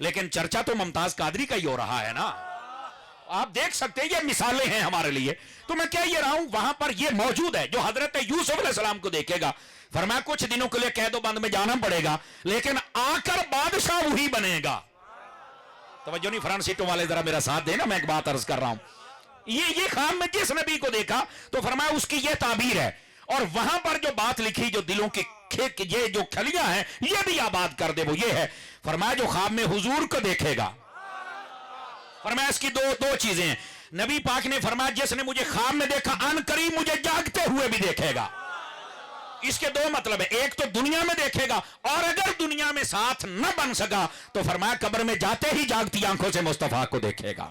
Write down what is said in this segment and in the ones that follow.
لیکن چرچا تو ممتاز قادری کا ہی ہو رہا ہے نا. آپ دیکھ سکتے ہیں یہ مثالیں ہیں ہمارے لیے. تو میں کہہ یہ رہا ہوں وہاں پر یہ موجود ہے. جو حضرت یوسف علیہ السلام کو دیکھے گا فرمایا کچھ دنوں کے لیے قید و بند میں جانا پڑے گا لیکن آ کر بادشاہ وہی بنے گا. توجہ نہیں فرانس سیٹوں والے ذرا میرا ساتھ دیں نا, میں ایک بات عرض کر رہا ہوں. یہ خواب میں جس نبی کو دیکھا تو فرمایا اس کی یہ تعبیر ہے, اور وہاں پر جو بات لکھی جو دلوں کی یہ جو کھلیاں ہیں یہ بھی آباد کر دے وہ یہ ہے. فرمایا جو خواب میں حضور کو دیکھے گا, فرمایا اس کی دو چیزیں ہیں. نبی پاک نے فرمایا جس نے مجھے خواب میں دیکھا ان قریب مجھے جاگتے ہوئے بھی دیکھے گا. اس کے دو مطلب ہے, ایک تو دنیا میں دیکھے گا, اور اگر دنیا میں ساتھ نہ بن سکا تو فرمایا قبر میں جاتے ہی جاگتی آنکھوں سے مصطفیٰ کو دیکھے گا.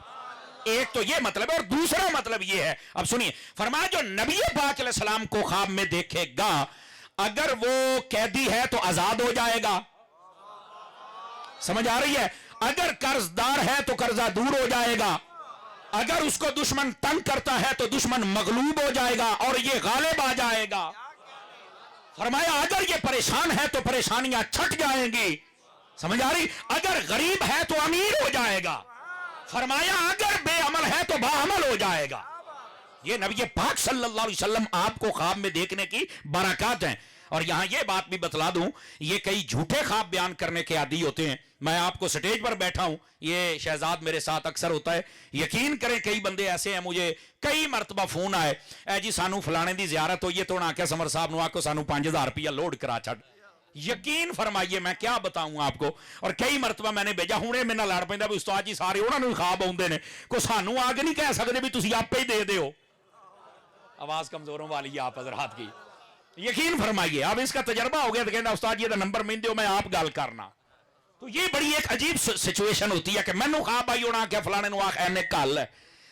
ایک تو یہ مطلب ہے, اور دوسرا مطلب یہ ہے, اب سنیے, فرمایا جو نبی پاک علیہ السلام کو خواب میں دیکھے گا اگر وہ قیدی ہے تو آزاد ہو جائے گا. سمجھ آ رہی ہے؟ اگر قرض دار ہے تو قرضہ دور ہو جائے گا, اگر اس کو دشمن تنگ کرتا ہے تو دشمن مغلوب ہو جائے گا اور یہ غالب آ جائے گا. فرمایا اگر یہ پریشان ہے تو پریشانیاں چھٹ جائیں گی. سمجھ آ رہی؟ اگر غریب ہے تو امیر ہو جائے گا. فرمایا اگر بے عمل ہے تو باعمل ہو جائے گا. یہ نبی پاک صلی اللہ علیہ وسلم آپ کو خواب میں دیکھنے کی برکات ہیں. اور یہاں یہ بات بھی بتلا دوں, یہ کئی جھوٹے خواب بیان کرنے کے عادی ہوتے ہیں. میں آپ کو سٹیج پر بیٹھا ہوں, یہ شہزاد میرے ساتھ اکثر ہوتا ہے, یقین کریں کئی بندے ایسے ہیں, مجھے کئی مرتبہ فون آئے, اے جی سانو فلانے دی زیارت ہوئی ہے تو آ کے سمر صاحب نو آکو سانو 5000 روپیہ لوڈ کرا چھڑ. یقین فرمائیے میں کیا بتاؤں آپ کو. اور کئی مرتبہ میں نے بھیجا, ہوں میں نہ لڑ پیندا بھی استاد جی سارے انہاں نوں خواب آوندے نے, کو سانو آ کے نہیں کہہ سکدے بھی تسی آپے ہی دے دیو. آواز کمزوروں والی ہے آپ حضرات کی. یقین فرمائیے, اب اس کا تجربہ ہو گیا تو کہنا استاد جی دا نمبر میں دیو میں آپ گل کرنا. تو یہ بڑی ایک عجیب سچویشن ہوتی ہے کہ مینوں خواب آئی ہونا کہ فلانے نو آخ اینے کل ہے,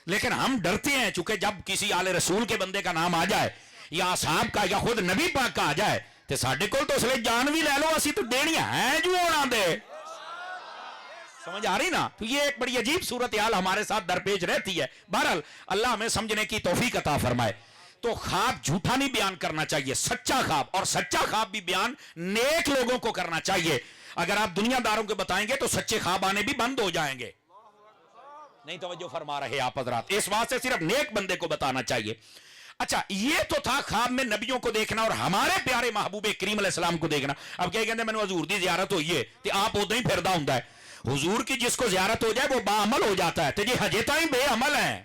لیکن ہم ڈرتے ہیں چونکہ جب کسی آل رسول کے بندے کا نام آ جائے یا اصحاب کا یا خود نبی پاک کا آ جائے تو ساڈے کول تو اس لیے جان بھی لے لو, اسی تو دینی ہیں جو ہونا دے. سمجھ آ رہی نا؟ تو یہ ایک بڑی عجیب صورتحال ہمارے ساتھ درپیش رہتی ہے. بہرحال اللہ ہمیں سمجھنے کی توفیق عطا فرمائے. تو خواب جھوٹا نہیں بیان کرنا چاہیے, سچا خواب, اور سچا خواب بھی بیان نیک لوگوں کو کرنا چاہیے. اگر آپ دنیا داروں کے بتائیں گے تو سچے خواب آنے بھی بند ہو جائیں گے. نہیں توجہ فرما رہے آپ حضرات, اس واسطے صرف نیک بندے کو بتانا چاہیے. اچھا یہ تو تھا خواب میں نبیوں کو دیکھنا اور ہمارے پیارے محبوب کریم علیہ السلام کو دیکھنا. اب کیا کہتے ہیں میں نے حضور دی زیارت ہوئی ہے تو آپ ادھر ہی پھردا ہوندا ہے. حضور کی جس کو زیارت ہو جائے وہ باعمل ہو جاتا ہے, تو جی ہجے تائیں بے عمل ہیں.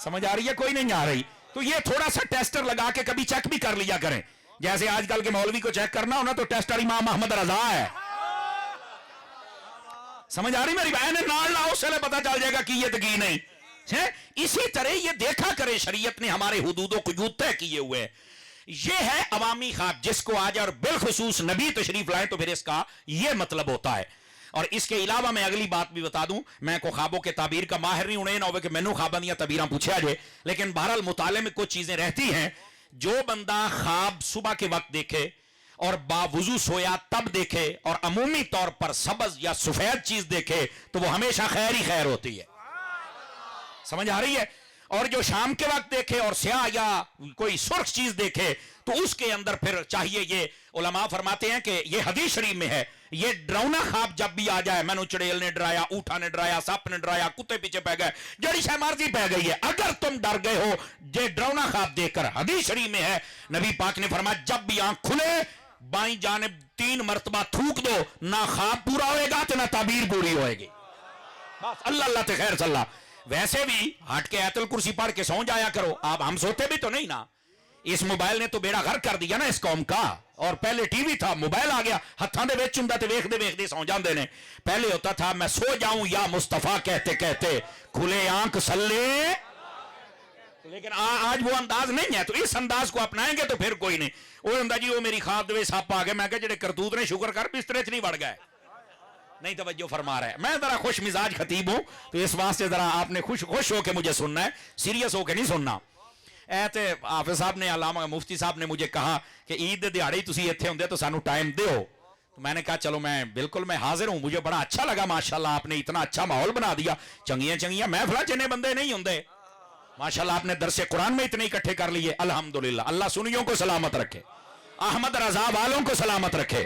سمجھ آ رہی ہے؟ کوئی نہیں آ رہی. تو یہ تھوڑا سا ٹیسٹر لگا کے کبھی چیک بھی کر لیا کریں. جیسے آج کل کے مولوی کو چیک کرنا ہونا تو ٹیسٹر امام محمد رضا ہے. سمجھ آ رہی میری بہن؟ نال لاؤ, اس سے پتہ چل جائے گا کی یہ کی نہیں. اسی طرح یہ دیکھا کرے شریعت نے ہمارے حدود و قیود طے کیے ہوئے ہیں. یہ ہے عوامی خواب جس کو آ جائے اور بالخصوص نبی تشریف لائیں تو پھر اس کا یہ مطلب ہوتا ہے. اور اس کے علاوہ میں اگلی بات بھی بتا دوں, میں کو خوابوں کے تعبیر کا ماہر نہیں, انہیں نہ ہوئے کہ مینوں خواباں دیاں تعبیراں پوچھا جائے, لیکن بہرحال مطالعے میں کچھ چیزیں رہتی ہیں. جو بندہ خواب صبح کے وقت دیکھے اور باوضو سویا تب دیکھے اور عمومی طور پر سبز یا سفید چیز دیکھے تو وہ ہمیشہ خیر ہی خیر ہوتی ہے. سمجھ آ رہی ہے؟ اور جو شام کے وقت دیکھے اور سیاہ یا کوئی سرخ چیز دیکھے تو اس کے اندر پھر چاہیے, یہ علماء فرماتے ہیں کہ یہ حدیث شریف میں ہے, یہ ڈراؤنا خواب جب بھی آ جائے, میں نے چڑیل نے ڈرایا, اونٹا نے ڈرایا, سپ نے ڈرایا, کتے پیچھے پہ گئے, جڑی شے مرضی پہ گئی ہے, اگر تم ڈر گئے ہو یہ ڈراؤنا خواب دیکھ کر, حدیث شریف میں ہے نبی پاک نے فرمایا جب بھی آنکھ کھلے بائیں جانب 3 مرتبہ تھوک دو, نہ خواب پورا ہوئے گا تو نہ تعبیر پوری ہوئے گی. بس اللہ اللہ تے خیر صلی. ویسے بھی ہٹ کے آیت الکرسی پڑھ کے سو جایا کرو. آپ ہم سوتے بھی تو نہیں نا, اس موبائل نے تو بیڑا غرق کر دیا نا اس قوم کا. اور پہلے ٹی وی تھا, موبائل آ گیا ہتھاں دے وچ ہوندا تے ویکھدے ویکھدے سو جاندے نے. پہلے ہوتا تھا میں سو جاؤں یا مصطفیٰ کہتے کہتے کھلے آنکھ سلے, لیکن آج وہ انداز نہیں ہے. تو اس انداز کو اپنائیں گے تو پھر کوئی نہیں. وہ ہوندا جی وہ میری خواب دے سپ آ گئے, میں کہ جڑے کرتوت نے شکر کر بسترے چ نہیں وڑ گئے. نہیں توجہ فرما رہا ہے. میں ذرا خوش مزاج خطیب ہوں تو اس واسطے ذرا آپ نے خوش ہو کے مجھے سننا ہے, سیریس ہو کے نہیں سننا. تے حافظ صاحب نے, علامہ مفتی صاحب نے مجھے کہا کہ عید دے دیہڑے تسی ایتھے ہوندے تو سانو ٹائم دیو. تو میں نے کہا چلو میں بالکل میں حاضر ہوں. مجھے بڑا اچھا لگا, ماشاءاللہ آپ نے اتنا اچھا ماحول بنا دیا. چنگیاں محفلاں جنے بندے نہیں ہوندے, ماشاءاللہ آپ نے درس قرآن میں اتنے اکٹھے کر لیے. الحمدللہ, اللہ سنیوں کو سلامت رکھے, احمد رضا والوں کو سلامت رکھے.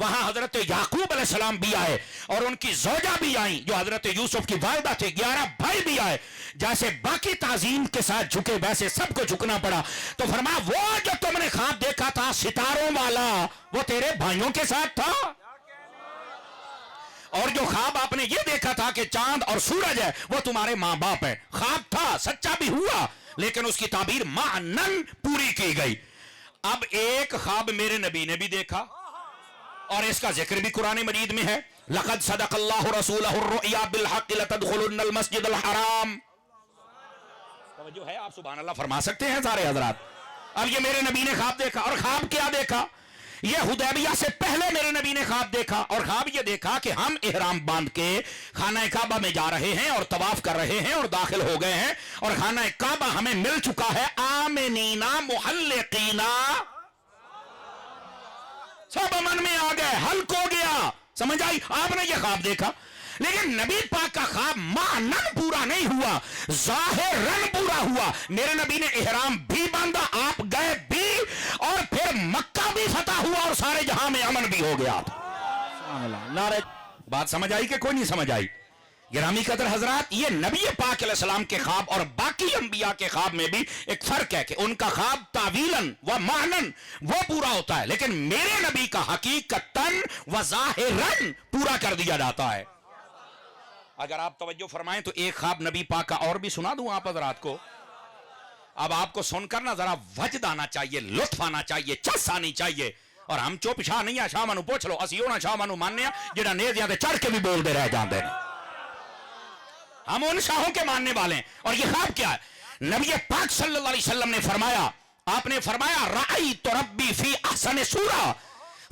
وہاں حضرت یعقوب علیہ السلام بھی آئے اور ان کی زوجہ بھی آئیں جو حضرت یوسف کی والدہ تھے، 11 بھائی بھی آئے، جیسے باقی تعظیم کے ساتھ جھکے ویسے سب کو جھکنا پڑا۔ تو فرمایا وہ جو تم نے خواب دیکھا تھا ستاروں والا، وہ تیرے بھائیوں کے ساتھ تھا، اور جو خواب آپ نے یہ دیکھا تھا کہ چاند اور سورج ہے وہ تمہارے ماں باپ ہیں۔ خواب تھا، سچا بھی ہوا، لیکن اس کی تعبیر معنن پوری کی گئی۔ اب ایک خواب میرے نبی نے بھی دیکھا اور اس کا ذکر بھی قرآن مجید میں ہے، لقد صدق اللہ رسولہ الرؤیا بالحق لتدخلن المسجد الحرام۔ توجہ ہے، آپ سبحان اللہ فرما سکتے ہیں سارے حضرات؟ اب یہ میرے نبی نے خواب دیکھا، اور خواب کیا دیکھا؟ یہ حدیبیہ سے پہلے میرے نبی نے خواب دیکھا، اور خواب یہ دیکھا کہ ہم احرام باندھ کے خانہ کعبہ میں جا رہے ہیں اور طواف کر رہے ہیں اور داخل ہو گئے ہیں، اور خانہ کعبہ ہمیں مل چکا ہے آمنینا محلقینا، سب امن میں آ گئے، حلق ہو گیا، سمجھ آئی؟ آپ نے یہ خواب دیکھا، لیکن نبی پاک کا خواب معنن پورا نہیں ہوا، ظاہرن پورا ہوا۔ میرے نبی نے احرام بھی باندھا، آپ گئے بھی، اور پھر مکہ بھی فتح ہوا اور سارے جہاں میں امن بھی ہو گیا۔ بات سمجھ آئی کہ کوئی نہیں سمجھ آئی؟ گرامی قدر حضرات، یہ نبی پاک علیہ السلام کے خواب اور باقی انبیاء کے خواب میں بھی ایک فرق ہے کہ ان کا خواب تعویلاً و معنن وہ پورا ہوتا ہے، لیکن میرے نبی کا حقیقتاً و ظاہراً پورا کر دیا جاتا ہے۔ اگر آپ توجہ فرمائیں تو ایک خواب نبی پاک کا اور بھی سنا دوں آپ حضرات کو۔ اب آپ کو سن کر نا ذرا وجد آنا چاہیے، لطف آنا چاہیے، چس آنی چاہیے، اور ہم چپ شاہ نہیں ہے، شاہ منو پوچھ لو، اسی ہونا شاہ منو ماننے ہیں جڑا نیزیاں تے چڑھ کے بھی بول دے رہ جاندے ہیں، ہم ان شاہوں کے ماننے والے ہیں۔ اور یہ خواب کیا ہے؟ نبی پاک صلی اللہ علیہ وسلم نے فرمایا، آپ نے فرمایا رأیت ربی فی احسن صورہ،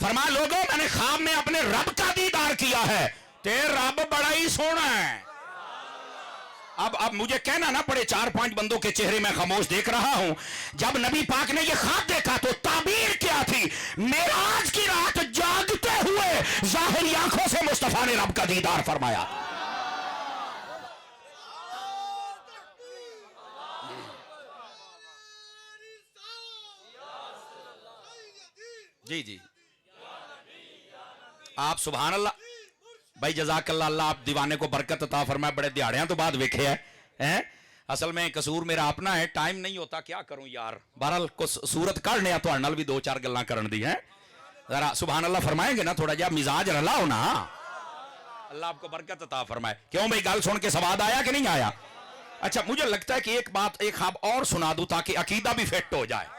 فرمایا لوگوں میں نے خواب میں اپنے رب کا دیدار کیا ہے، تیرے رب بڑا ہی سونا ہے۔ اب مجھے کہنا نہ پڑے، 4-5 بندوں کے چہرے میں خاموش دیکھ رہا ہوں۔ جب نبی پاک نے یہ خواب دیکھا تو تعبیر کیا تھی؟ معراج کی رات جاگتے ہوئے ظاہری آنکھوں سے مصطفیٰ نے رب کا دیدار فرمایا۔ جی جی، آپ سبحان اللہ بھائی، جزاک اللہ، اللہ آپ دیوانے کو برکت عطا فرمائے، بڑے دیہڑیاں تو بعد ویکھے ہیں۔ اصل میں قصور میرا اپنا ہے، ٹائم نہیں ہوتا، کیا کروں یار، بہرحال کو صورت کھڑنے تو ہر نال بھی 2-4 گلاں کرن دی ہیں، ذرا سبحان اللہ فرمائیں گے نا، تھوڑا جا مزاج رلا ہونا، اللہ آپ کو برکت عطا فرمائے۔ کیوں بھائی، گل سن کے سواد آیا کہ نہیں آیا؟ اچھا، مجھے لگتا ہے کہ ایک بات، ایک خواب اور سنا دوں تاکہ عقیدہ بھی فٹ ہو جائے۔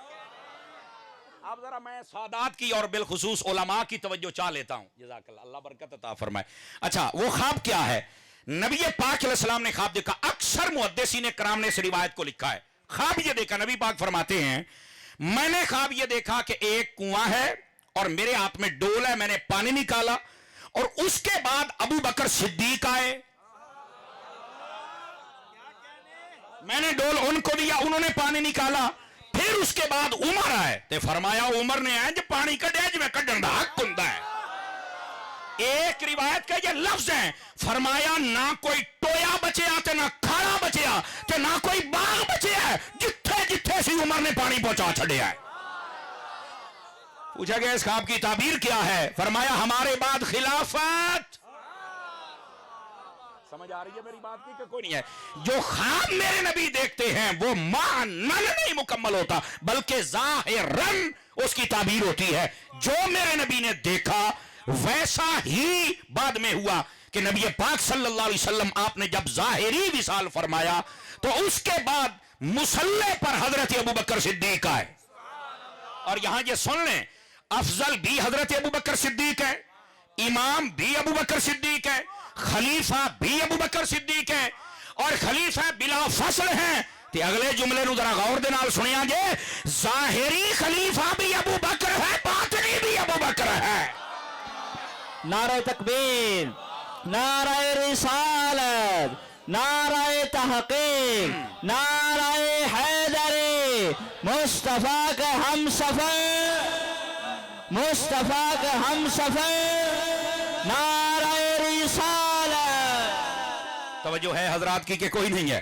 اب ذرا میں سادات کی اور بالخصوص علماء کی توجہ چاہ لیتا ہوں، جزاک اللہ، اللہ برکت عطا فرمائے۔ اچھا، وہ خواب کیا ہے؟ نبی پاک علیہ السلام نے خواب دیکھا، اکثر محدثین کرام نے اس روایت کو لکھا ہے۔ خواب یہ دیکھا، نبی پاک فرماتے ہیں میں نے خواب یہ دیکھا کہ ایک کنواں ہے اور میرے ہاتھ میں ڈول ہے، میں نے پانی نکالا، اور اس کے بعد ابو بکر صدیق آئے، میں نے ڈول ان کو دیا، انہوں نے پانی نکالا، پھر اس کے بعد عمر آئے تے فرمایا عمر نے آئے جو پانی کڈیا جی میں کڈن دا حق ہوندا ہے۔ ایک روایت کا یہ لفظ ہے، فرمایا نہ کوئی ٹویا بچیا تے نہ کھاڑا بچیا تے نہ کوئی باغ بچیا ہے، جتھے جتھے سی عمر نے پانی پہنچا چھڑیا ہے۔ پوچھا گیا اس خواب کی تعبیر کیا ہے؟ فرمایا ہمارے بعد خلافت۔ سمجھ آ رہی ہے میری بات کی کہ کوئی نہیں ہے؟ جو خواب میرے نبی دیکھتے ہیں وہ معنن نہیں مکمل ہوتا بلکہ ظاہرن اس کی تعبیر ہوتی ہے۔ جو میرے نبی نے دیکھا ویسا ہی بعد میں ہوا کہ نبی پاک صلی اللہ علیہ وسلم آپ نے جب ظاہری وصال فرمایا تو اس کے بعد مصلی پر حضرت ابو بکر صدیق آئے، اور یہاں یہ سن لیں افضل بھی حضرت ابو بکر صدیق ہے، امام بھی ابو بکر صدیق ہے، خلیفہ بھی ابو بکر صدیق ہے، اور خلیفہ بلا فصل ہیں۔ تے اگلے جملے نو ذرا غور دے نال سنیا جے، ظاہری خلیفہ بھی ابو بکر ہے، باطنی بھی ابو بکر ہے۔ نعرہ تکبیر، نعرہ رسالت، نعرہ تحقیق، نعرہ حیدری، مصطفیٰ کے ہم سفر، مصطفیٰ کے ہم سفر، نعرہ رسالت۔ توجہ ہے حضرات کی کہ کوئی نہیں ہے؟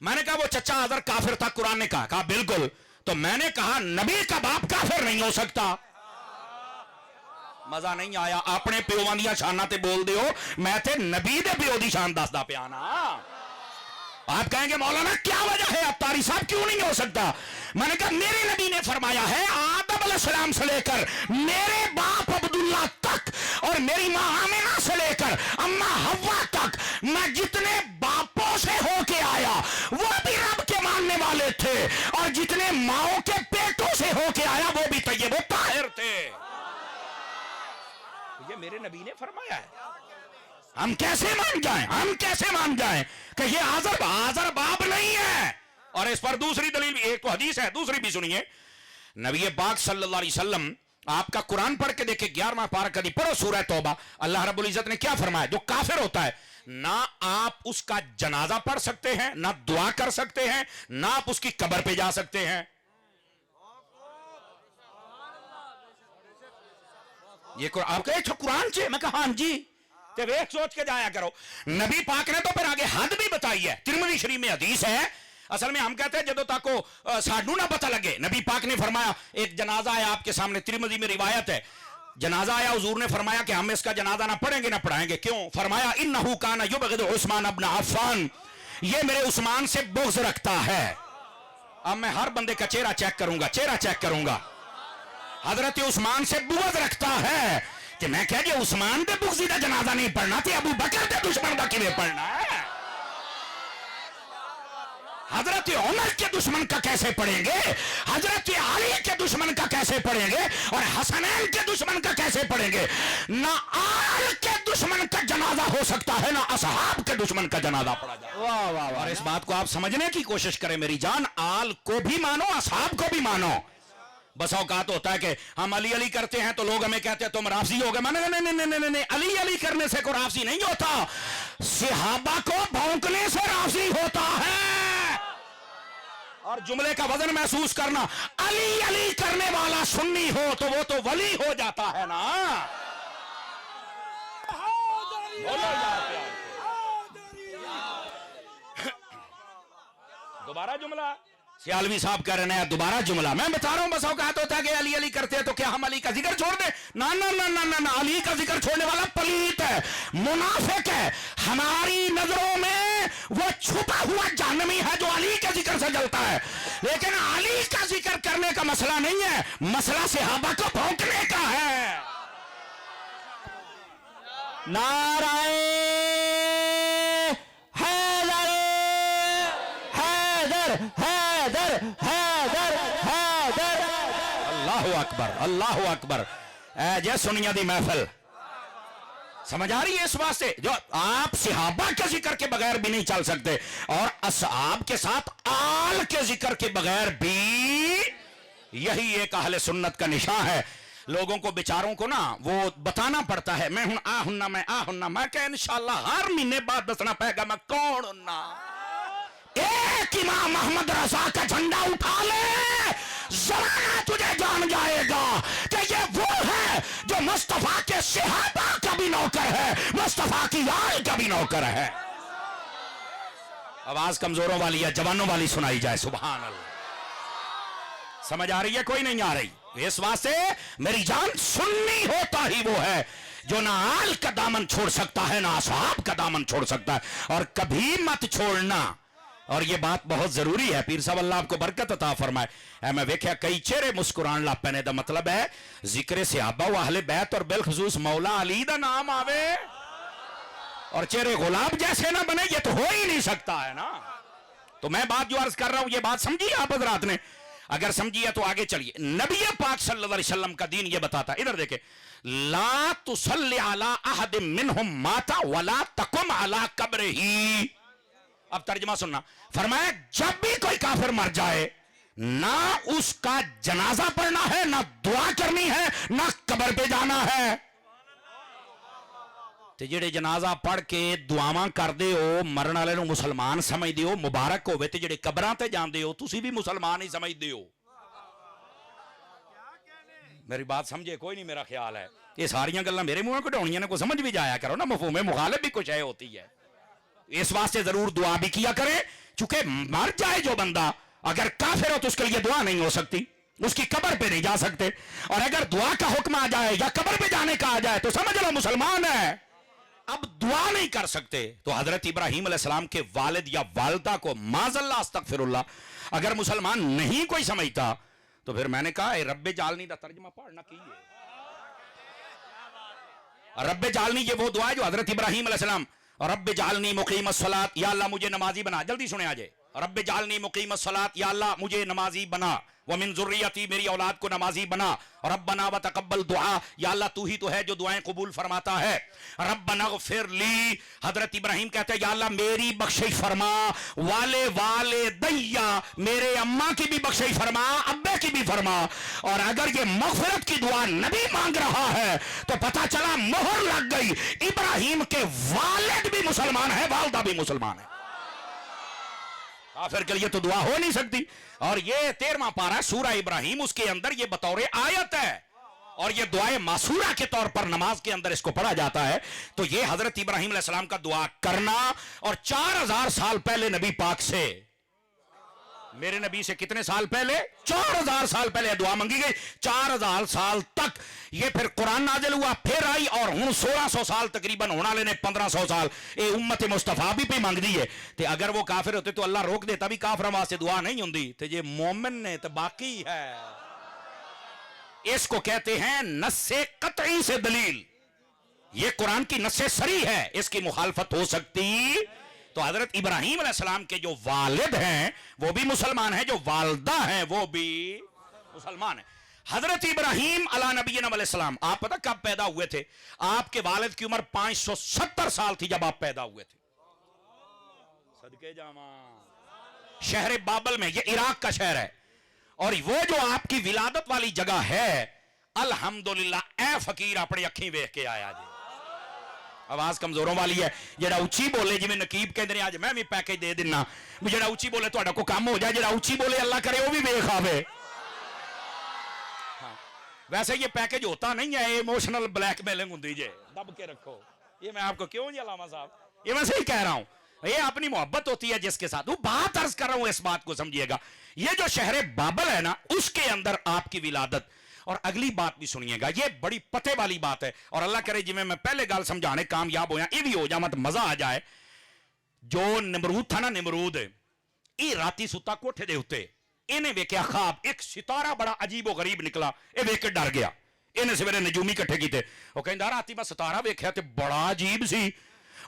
میں نے کہا وہ چچا آذر کافر تھا قرآن نے کہا بالکل. تو میں نے کہا نبی کا باپ کافر نہیں ہو سکتا. مزہ نہیں آیا. اپنے پیو دیا شانہ تے بول دیو, میں تے نبی دے پیو دی شان دسدا پیا نا. آپ کہیں گے مولانا کیا وجہ ہے اتاری صاحب کیوں نہیں ہو سکتا؟ میں نے کہا میرے نبی نے فرمایا ہے آدم علیہ السلام سے لے کر میرے باپ عبداللہ تک اور میری ماں آمنہ سے لے کر اماں حوا تک میں جتنے باپوں سے ہو کے آیا وہ بھی رب کے ماننے والے تھے, اور جتنے ماؤں کے پیٹوں سے ہو کے آیا وہ بھی طیب و طاہر تھے. یہ میرے نبی نے فرمایا ہے. ہم کیسے مان جائیں, ہم کیسے مان جائیں کہ یہ آذر باب نہیں ہے؟ اور اس پر دوسری دلیل بھی, ایک تو حدیث ہے, دوسری بھی سنیے. نبی پاک صلی اللہ علیہ وسلم آپ کا قرآن پڑھ کے دیکھیں 11واں پارہ کدی پڑھو سورہ توبہ. اللہ رب العزت نے کیا فرمایا؟ جو کافر ہوتا ہے نہ آپ اس کا جنازہ پڑھ سکتے ہیں, نہ دعا کر سکتے ہیں, نہ آپ اس کی قبر پہ جا سکتے ہیں. یہ آپ کہے قرآن چے, میں کہا ہاں جی, تے ویک سوچ کے جایا کرو. نبی پاک نے تو پھر آگے حد بھی بتائی ہے. ترمذی شریف میں حدیث ہے. اصل میں ہم کہتے ہیں جدو تک سانو نہ پتہ لگے. نبی پاک نے فرمایا ایک جنازہ ہے آپ کے سامنے, ترمذی میں روایت ہے, جنازہ آیا, حضور نے فرمایا کہ ہم اس کا جنازہ نہ پڑھیں گے نہ پڑھائیں گے. کیوں؟ فرمایا انہ کان یبغض عثمان ابن عفان, یہ میرے عثمان سے بغض رکھتا ہے. اب میں ہر بندے کا چہرہ چیک کروں گا, چہرہ چیک کروں گا. حضرت عثمان سے بغض رکھتا ہے کہ میں کہہ جی عثمان دے بغضی دا جنازہ نہیں پڑھنا تھی, ابو بکر دے دشمن کا کیویں پڑھنا ہے؟ حضرت عمر کے دشمن کا کیسے پڑھیں گے, حضرت علی کے دشمن کا کیسے پڑھیں گے, اور حسنین کے دشمن کا کیسے پڑھیں گے؟ نہ آل کے دشمن کا جنازہ ہو سکتا ہے, نہ اصحاب کے دشمن کا جنازہ پڑھا جائے. واہ واہ. اور اس بات کو آپ سمجھنے کی کوشش کریں میری جان, آل کو بھی مانو, اصحاب کو بھی مانو. بس اوقات ہوتا ہے کہ ہم علی علی کرتے ہیں تو لوگ ہمیں کہتے ہیں تم رافضی ہو گئے. میں نہیں, علی علی کرنے سے کوئی رافضی نہیں ہوتا, صحابہ کو بھونکنے سے رافضی ہوتا ہے. اور جملے کا وزن محسوس کرنا, علی علی کرنے والا سنی ہو تو وہ تو ولی ہو جاتا ہے نا. دوبارہ جملہ سیالوی صاحب کہہ رہے ہیں دوبارہ جملہ. میں بتا رہا ہوں بس اوقات ہوتا ہے کہ علی علی کرتے ہیں تو کیا ہم علی کا ذکر چھوڑ دیں؟ نہ, علی کا ذکر چھوڑنے والا پلیت ہے, منافق ہے. ہماری نظروں میں وہ چھپا ہوا جہنمی ہے جو علی کے ذکر سے جلتا ہے, لیکن علی کا ذکر کرنے کا مسئلہ نہیں ہے, مسئلہ صحابہ کو بھونکنے کا ہے. نعرہ حیدر حیدر حیدر. اللہ اکبر, اللہ اکبر. اے جے سنیا دی محفل سمجھ آ رہی ہے؟ اس واسطے جو آپ صحابہ کے ذکر کے بغیر بھی نہیں چل سکتے, اور اصحاب کے ساتھ آل کے ذکر کے بغیر بھی, یہی ایک اہل سنت کا نشان ہے. لوگوں کو بیچاروں کو نا وہ بتانا پڑتا ہے میں ہوں آ ہننا, میں آ ہننا, میں کہ انشاءاللہ ہر مہینے بعد دسنا پائے گا میں کون ہننا. ایک امام محمد رضا کا جھنڈا اٹھا لے, زمانہ تجھے جان جائے گا کہ یہ وہ ہے جو مصطفیٰ کے صحابہ کا بھی نوکر ہے, مصطفیٰ کی آل کا بھی نوکر ہے. آواز کمزوروں والی ہے, جوانوں والی سنائی جائے. سبحان اللہ. سمجھ آ رہی ہے کوئی نہیں آ رہی؟ اس واسطے میری جان سنی ہوتا ہی وہ ہے جو نہ آل کا دامن چھوڑ سکتا ہے, نہ اصحاب کا دامن چھوڑ سکتا ہے. اور کبھی مت چھوڑنا, اور یہ بات بہت ضروری ہے. پیر صاحب اللہ آپ کو برکت عطا فرمائے. میں ویکھیا کئی چہرے مسکران لا پینے دا مطلب ہے ذکر صحابہ و اہل بیت اور بالخصوص مولا علی دا نام آوے اور چہرے غلاب جیسے نہ بنے, یہ تو ہو ہی نہیں سکتا ہے نا. تو میں بات جو عرض کر رہا ہوں یہ بات سمجھیے آپ حضرات نے, اگر سمجھیے تو آگے چلیے. نبی پاک صلی اللہ علیہ وسلم کا دین یہ بتاتا ہے, ادھر دیکھیں, لا تصلی علی احد منہم ماتا ولا تقم علی قبرہ. اب ترجمہ سننا. فرمایا جب بھی کوئی کافر مر جائے نہ اس کا جنازہ پڑھنا ہے, نہ دعا کرنی ہے, نہ قبر پہ جانا ہے. تے جڑے جنازہ پڑھ کے دعاواں کر دے ہو, مرن والے نو مسلمان سمجھ دے ہو, مبارک ہوے, تے جڑے قبراں تے جاندے ہو تسی بھی مسلمان ہی سمجھ دے ہو. میری بات سمجھے کوئی نہیں؟ میرا خیال ہے یہ ساریاں گلاں میرے منہ کڈاونیاں نے, کو سمجھ بھی جایا کرو نا, مفہوم مخالف بھی کچھ ہے ہوتی ہے. اس واسطے ضرور دعا بھی کیا کریں, چونکہ مر جائے جو بندہ اگر کافر ہو تو اس کے لیے دعا نہیں ہو سکتی, اس کی قبر پہ نہیں جا سکتے, اور اگر دعا کا حکم آ جائے یا قبر پہ جانے کا آ جائے تو سمجھ لو مسلمان ہے, اب دعا نہیں کر سکتے. تو حضرت ابراہیم علیہ السلام کے والد یا والدہ کو معاذ اللہ استغفر اللہ اگر مسلمان نہیں کوئی سمجھتا تو پھر میں نے کہا اے رب جعلنی دا ترجمہ پڑھنا کیجئے. رب جعلنی یہ وہ دعا ہے جو حضرت ابراہیم علیہ السلام, رب جعلنی مقیم الصلاۃ, یا اللہ مجھے نمازی بنا, جلدی سنے آ جائے, رب جعلنی مقیم الصلاۃ, یا اللہ مجھے نمازی بنا, ومن ذریتی, میری اولاد کو نمازی بنا, ربنا وتقبل دعا, یا اللہ تو ہی تو ہے جو دعائیں قبول فرماتا ہے, ربنا اغفر لی, حضرت ابراہیم کہتے ہیں یا اللہ میری بخشش فرما, والے والدیا, میرے اماں کی بھی بخشش فرما, ابے کی بھی فرما. اور اگر یہ مغفرت کی دعا نبی مانگ رہا ہے تو پتہ چلا مہر لگ گئی, ابراہیم کے والد بھی مسلمان ہے, والدہ بھی مسلمان ہے, کافر کے لیے تو دعا ہو نہیں سکتی. اور یہ 13واں پارہ سورہ ابراہیم, اس کے اندر یہ بطور آیت ہے, اور یہ دعائے معصورہ کے طور پر نماز کے اندر اس کو پڑھا جاتا ہے. تو یہ حضرت ابراہیم علیہ السلام کا دعا کرنا, اور 4000 سال پہلے نبی پاک سے, میرے نبی سے کتنے سال پہلے, 4000 سال پہلے دعا مانگی گئی, 4000 سال تک یہ پھر قرآن نازل ہوا, پھر آئی, اور ہوں 1600 سال تقریباً ہونا لینے 1500 سال اے امت مصطفیٰ بھی پہ مانگ دی ہے. تے اگر وہ کافر ہوتے تو اللہ روک دیتا بھی کافر واسطے دعا نہیں ہوندی, تے یہ مومن نے تو باقی ہے. اس کو کہتے ہیں نص قطعی سے دلیل, یہ قرآن کی نص صریح ہے, اس کی مخالفت ہو سکتی. تو حضرت ابراہیم علیہ السلام کے جو والد ہیں وہ بھی مسلمان ہیں, جو والدہ ہیں وہ بھی مسلمان ہیں. حضرت ابراہیم علیہ نبینا علیہ السلام, آپ پتہ کب پیدا ہوئے تھے؟ آپ کے والد کی عمر 570 سال تھی جب آپ پیدا ہوئے تھے. صدقے جاواں, شہر بابل میں, یہ عراق کا شہر ہے, اور وہ جو آپ کی ولادت والی جگہ ہے, الحمدللہ اے فقیر اپنی اکھیں ویکھ کے آیا جی. آواز کمزوروں والی ہے, جڑا اچھی بولے جی میں نقیب کہندے نے, اج میں بھی پیکج دے دینا, جڑا اچھی بولے تہاڈا کو کام ہو جائے, جڑا اچھی بولے اللہ کرے وہ بھی ویکھ آوے. ویسے یہ پیکج ہوتا نہیں ہے, ایموشنل بلیک میلنگ ہوندی جے, دب کے رکھو. یہ میں آپ کو کیوں جی علامہ صاحب, یہ میں صحیح کہہ رہا ہوں, یہ اپنی محبت ہوتی ہے جس کے ساتھ. وہ بات عرض کر رہا ہوں, اس بات کو سمجھیے گا. یہ جو شہر بابل ہے نا, اس کے اندر آپ کی ولادت, اور اگلی بات بھی سنیے گا, یہ بڑی پتے والی بات ہے, اور اللہ کرے جی میں پہلے گال سمجھانے کامیاب ہو جائیں, یہ بھی ہو جائے, مت مزہ آ جائے. جو نمرود تھا نا, نمرود یہ راتی ستا کوٹھے دے ہوتے, انہیں ویکیا خواب, ایک ستارہ بڑا عجیب و غریب نکلا, یہ ویک کے ڈر گیا. انہیں سویرے نجومی کٹھے کیتے, وہ کہندا راتی میں ستارہ ویکھیا تے بڑا عجیب سی.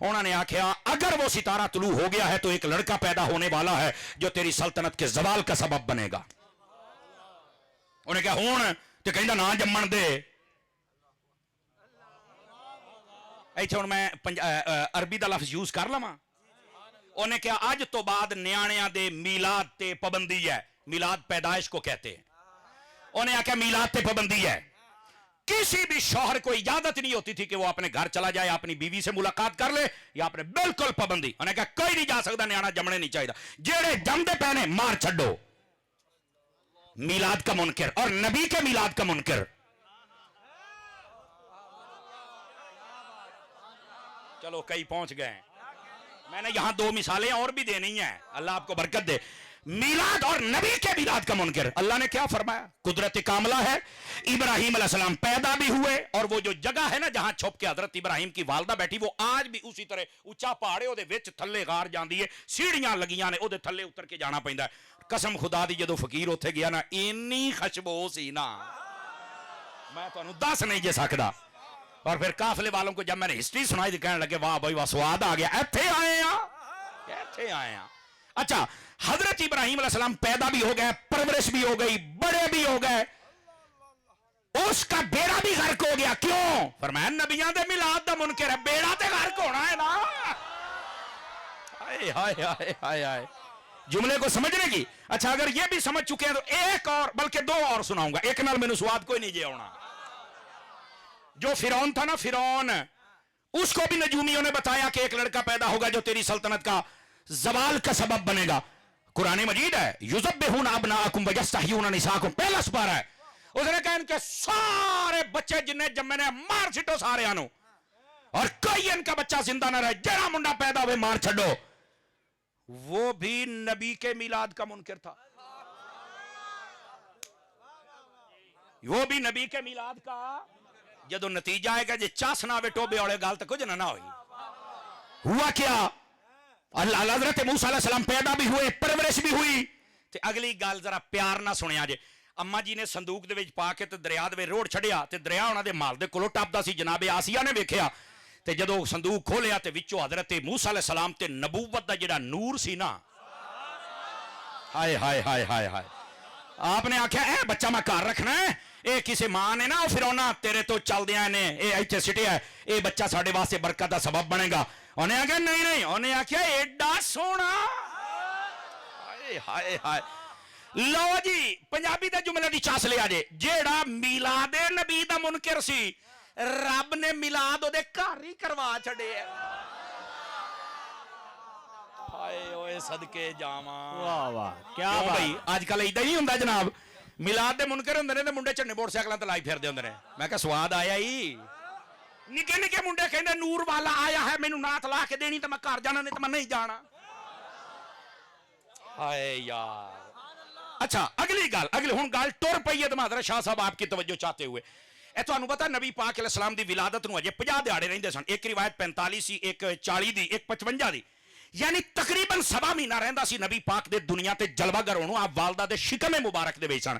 انہوں نے آکھیا اگر وہ ستارہ طلوع ہو گیا ہے تو ایک لڑکا پیدا ہونے والا ہے جو تیری سلطنت کے زوال کا سبب بنے گا. انہیں کہا ہون تے کہندا نا جمن دے. ایتھے ہن میں عربی دا لفظ یوز کر لواں. انہیں کہا اج تو بعد نیانیاں دے میلاد تے پابندی ہے, میلاد پیدائش کو کہتے ہیں. انہیں آکھیا میلاد تے پابندی ہے, کسی بھی شوہر کو اجازت نہیں ہوتی تھی کہ وہ اپنے گھر چلا جائے, اپنی بیوی سے ملاقات کر لے, یا اپنے بالکل پابندی. انہیں کہا کوئی نہیں جا سکتا, نیانا جمنے نہیں چاہیے, جیڑے جمدے پہنے مار چھڈو. میلاد کا منکر اور نبی کے میلاد کا منکر. چلو کئی پہنچ گئے ہیں, میں نے یہاں 2 مثالیں اور بھی دینی ہیں, اللہ آپ کو برکت دے. میلاد اور نبی کے میلاد کا منکر. اللہ نے کیا فرمایا, قدرت کاملہ ہے, ابراہیم علیہ السلام پیدا بھی ہوئے, اور وہ جو جگہ ہے نا جہاں چھپ کے حضرت ابراہیم کی والدہ بیٹھی, وہ آج بھی اسی طرح اونچا پہاڑ ہے, او دے وچ تھلے غار جاندی ہے, سیڑھیاں لگیاں نے, او دے تھلے اتر کے جانا پیندا ہے. قسم خدا دی جدو فقیر اوتھے گیا نا, اینی خوشبو سی نا, میں تانوں دس نہیں جے سکدا. اور پھر قافلے والوں کو جب میں نے ہسٹری سنائی تو کہنے لگے واہ بھائی واہ سواد آ گیا, ایتھے آئے ہیں, ایتھے آئے ہیں. اچھا, حضرت ابراہیم علیہ السلام پیدا بھی ہو گئے, پرورش بھی ہو گئی, بڑے بھی ہو گئے, اس کا بیڑا بھی غرق ہو گیا. کیوں؟ فرمایا نبیاں دے میلاد دا منکر ہے, بیڑا تے غرق ہونا ہے نا. ہائے ہائے ہائے ہائے ہائے, جملے کو سمجھنے کی. اچھا اگر یہ بھی سمجھ چکے ہیں تو ایک اور بلکہ 2 اور سناؤں گا, ایک نال میں نے سواد کوئی نہیں جے ہونا. جو فرعون تھا نا, فرعون, اس کو بھی نجومیوں نے بتایا کہ ایک لڑکا پیدا ہوگا جو تیری سلطنت کا زوال کا سبب بنے گا. قرآن مجید ہے, یذبحون ابناءکم ویستحیون نساءکم, پہلا سپارہ ہے. اس نے کہا ان کے سارے بچے جنہیں جمے نے مار چھٹو سارے آنو, اور کوئی ان کا بچہ زندہ نہ رہے, جڑا منڈا پیدا ہوئے مار چھڑو. وہ بھی نبی کے میلاد کا منکر تھا، وہ بھی نبی کے میلاد کا. جدو نتیجہ آئے گا جی چاس نہ بیٹو بے اوڑے گال تک کچھ نہ ہوئی. ہوا کیا؟ اللہ حضرت موسیٰ علیہ السلام پیدا بھی ہوئے، پرورش بھی ہوئی. تے اگلی گال ذرا پیار نہ سنیا جے. اما جی نے صندوق دے وچ پا کے تے دریا دے روڑ چھڑیا تے دریا انہاں دے مال دے کولوں ٹپدا سی. جناب آسیہ نے ویکھیا تے جدو صندوق کھولیا تے وچوں حضرت موسیٰ علیہ السلام تے نبوت دا جڑا نور سی نا، ہائے ہائے ہائے ہائے ہائے. آپ نے آکھیا اے بچہ میں گھر رکھنا ہے، اے کسی ماں نے نا فرعون تیرے تو چل دیاں نے اے ایتھے سٹیا ہے، اے بچہ ساڈے واسطے برکت دا سبب بنے گا. انہیں آکھیا نہیں نہیں، انہیں آکھیا ایڈا سونا. ہائے ہائے ہائے. لو جی پنجابی دے جملے دی چاس لیا جے. جیڑا میلاد نبی دا منکر سی، رب نے میلاد او دے گھر ہی کروا چھڑے. ہائے اوئے صدقے جاواں. واہ واہ کیا کیوں بات. بھائی اج کل ایڈا ہی ہوندا جناب. میلاد دے منکر ہوندے نے تے منڈے چنڈے موٹر سائیکلاں تے لائی پھردے ہوندے نے. میں کہ سواد آیا ہی. نکے نکے منڈے کہندے نور والا آیا ہے، مینوں نعت لا کے دینی تے میں گھر جانا نہیں تے میں نہیں جانا. ہائے یار. اچھا اگلی ہن گل ٹر پئی ہے تے حضرت شاہ صاحب آپ کی توجہ چاہتے ہوئے. اے تانوں پتہ نبی پاک علیہ السلام دی ولادت نوں اجے 50 دیہاڑے رہندے سن. ایک روایت 45 سی، ایک 40 دی، ایک 55 دی. یعنی تقریباً 7 مہینہ رہندا سی نبی پاک دے دنیا تے جلوہ گر ہونوں. آپ والدہ دے شکم مبارک دے وچ سن.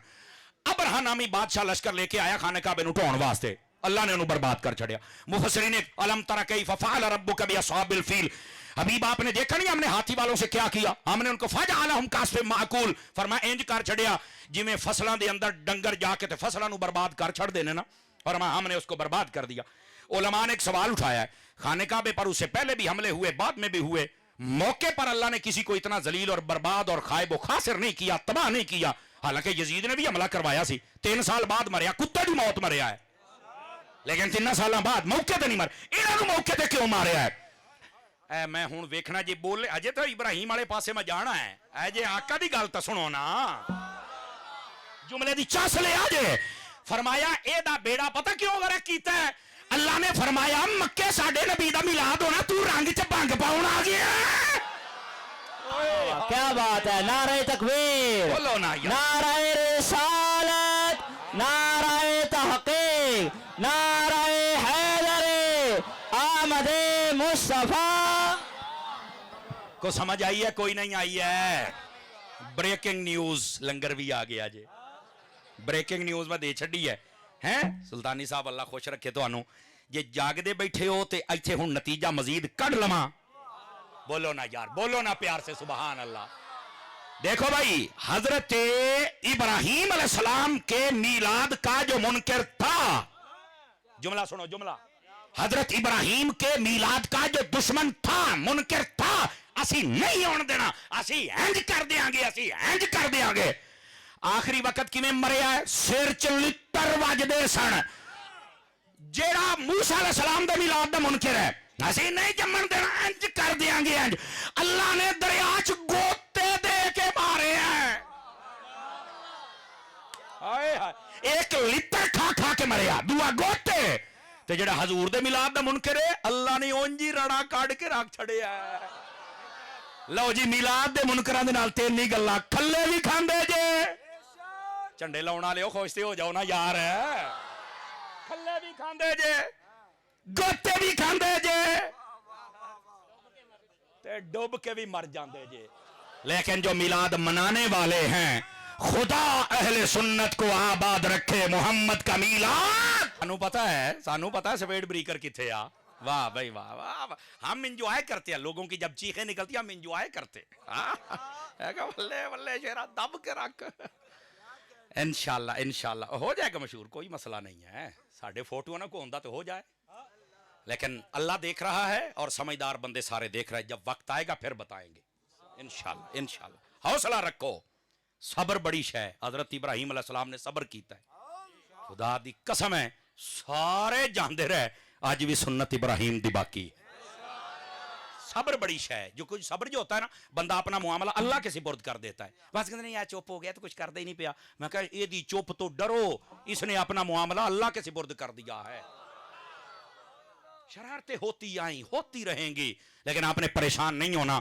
ابرہا نامی بادشاہ لشکر لے کے آیا خانہ کعبے نوں ٹھون واسطے. اللہ نے انہوں برباد کر چھڑیا. مفسرین الم تر کیف فعل ربک باصحاب الفیل. حبیب آپ نے دیکھا نہیں ہم نے ہاتھی والوں سے کیا کیا؟ ہم نے ان کو فجعلہم کعصف مأکول، فرمایا انج کر چھڑیا جویں فصلاں دے اندر ڈنگر جا کے تے فصلاں نوں برباد کر چھڑ دینے نا، فرمایا ہم نے اس کو برباد کر دیا. علماء نے ایک سوال اٹھایا ہے، خانہ کعبے پر اس سے پہلے بھی حملے ہوئے، بعد میں بھی ہوئے، موقع پر اللہ نے کسی کو اتنا ذلیل اور برباد اور خائب و خاسر نہیں کیا، تباہ نہیں کیا. حالانکہ یزید نے بھی حملہ کروایا سی، 3 سال بعد مریا، کتے دی موت مریا ہے، لیکن 3 سال بعد موقع تے نہیں مر. انہاں نوں موقع تے کیوں ماریا ہے؟ اے میں ہن ویکھنا جی بولے اجے تو ابراہیم والے پاسے میں جانا ہے. اے جے آقا دی گل تے سنو نا، جملے دی چاس لے آ جے. فرمایا اے دا بیڑا پتہ کیوں غرق کیتا ہے؟ اللہ نے فرمایا مکے ساڈے نبی دا میلاد ہونا، تو رنگ چ بھنگ پاؤن آ گیا. کیا بات ہے. نعرہ تکبیر، بولو نا یار. نعرہ رسالت، نعرہ تحقیق، نعرہ حیدر، آمد مصطفیٰ. کو سمجھ آئی ہے کوئی نہیں آئی ہے؟ بریکنگ نیوز لنگر بھی آ گیا جی. بریکنگ نیوز میں دے چھڑی ہے ہیں سلطانی صاحب اللہ خوش رکھے تانوں. جے جاگ دے بیٹھے ہو تے ایتھے ہن نتیجہ مزید کڈ لواں. بولو نا یار، بولو نا پیار سے سبحان اللہ. دیکھو بھائی حضرت ابراہیم علیہ السلام کے میلاد کا جو منکر تھا، جملہ سنو جملہ، حضرت ابراہیم کے میلاد کا جو دشمن تھا، منکر تھا، اسی نہیں ہون دینا، اسی انج کر دیاں گے، اسی انج کر دیاں گے. آخری وقت کی میں مریا ہے، سر چ لتر وجدے سن. جیڑا موسیٰ علیہ السلام دے میلاد دا منکر ہے، اسی نہیں جمن دینا، انج کر دیاں گے انج. اللہ نے دریا چ گوتے دے کے مارے ہیں. ایک لتر کھا کھا کے مریا، دعا گوتے. تے جڑا حضور دے میلاد دا منکر ہے، اللہ نے اونجی رڑا کاٹ کے رکھ چھڑیا ہے. لو جی میلاد دے منکراں دے نال تین نہیں گلاں، کھلے بھی کھاندے جے. چنڈے لاؤن والے خوش تے ہو جاؤ نا یار. کھلے بھی کھاندے جے، گوتے بھی کھاندے جے، تے ڈوب کے بھی مر جاندے جے. لیکن جو میلاد منانے والے ہیں، خدا اہل سنت کو آباد رکھے. محمد کا میلاد سانو پتا ہے سپیڈ بریکر کتھے آ. واہ بھائی واہ واہ. ہم انجوائے کرتے ہیں لوگوں کی جب چیخیں نکلتی ہیں، ہم انجوائے کرتے ہیں. بلے بلے شیرا دب کے رکھ. انشاءاللہ ہو جائے گا مشہور، کوئی مسئلہ نہیں ہے. ساڑھے فوٹو نہ کو ہوندہ تو ہو جائے، لیکن اللہ دیکھ رہا ہے اور سمجھدار بندے سارے دیکھ رہے ہیں. جب وقت آئے گا پھر بتائیں گے انشاءاللہ. حوصلہ رکھو، صبر بڑی شے. حضرت ابراہیم علیہ السلام نے صبر کیتا ہے. خدا دی قسم ہے سارے جاندے رہے، آج بھی سنت ابراہیم دی باقی. صبر بڑی شے ہے. جو کچھ صبر جو ہوتا ہے نا، بندہ اپنا معاملہ اللہ کے سپرد کر دیتا ہے. بس کہتے نہیں یار چپ ہو گیا تو کچھ کردا ہی نہیں پیا. میں کہا یہ دی چپ تو ڈرو، اس نے اپنا معاملہ اللہ کے سپرد کر دیا ہے. شرارتیں ہوتی آئیں، ہوتی رہیں گی، لیکن آپ نے پریشان نہیں ہونا.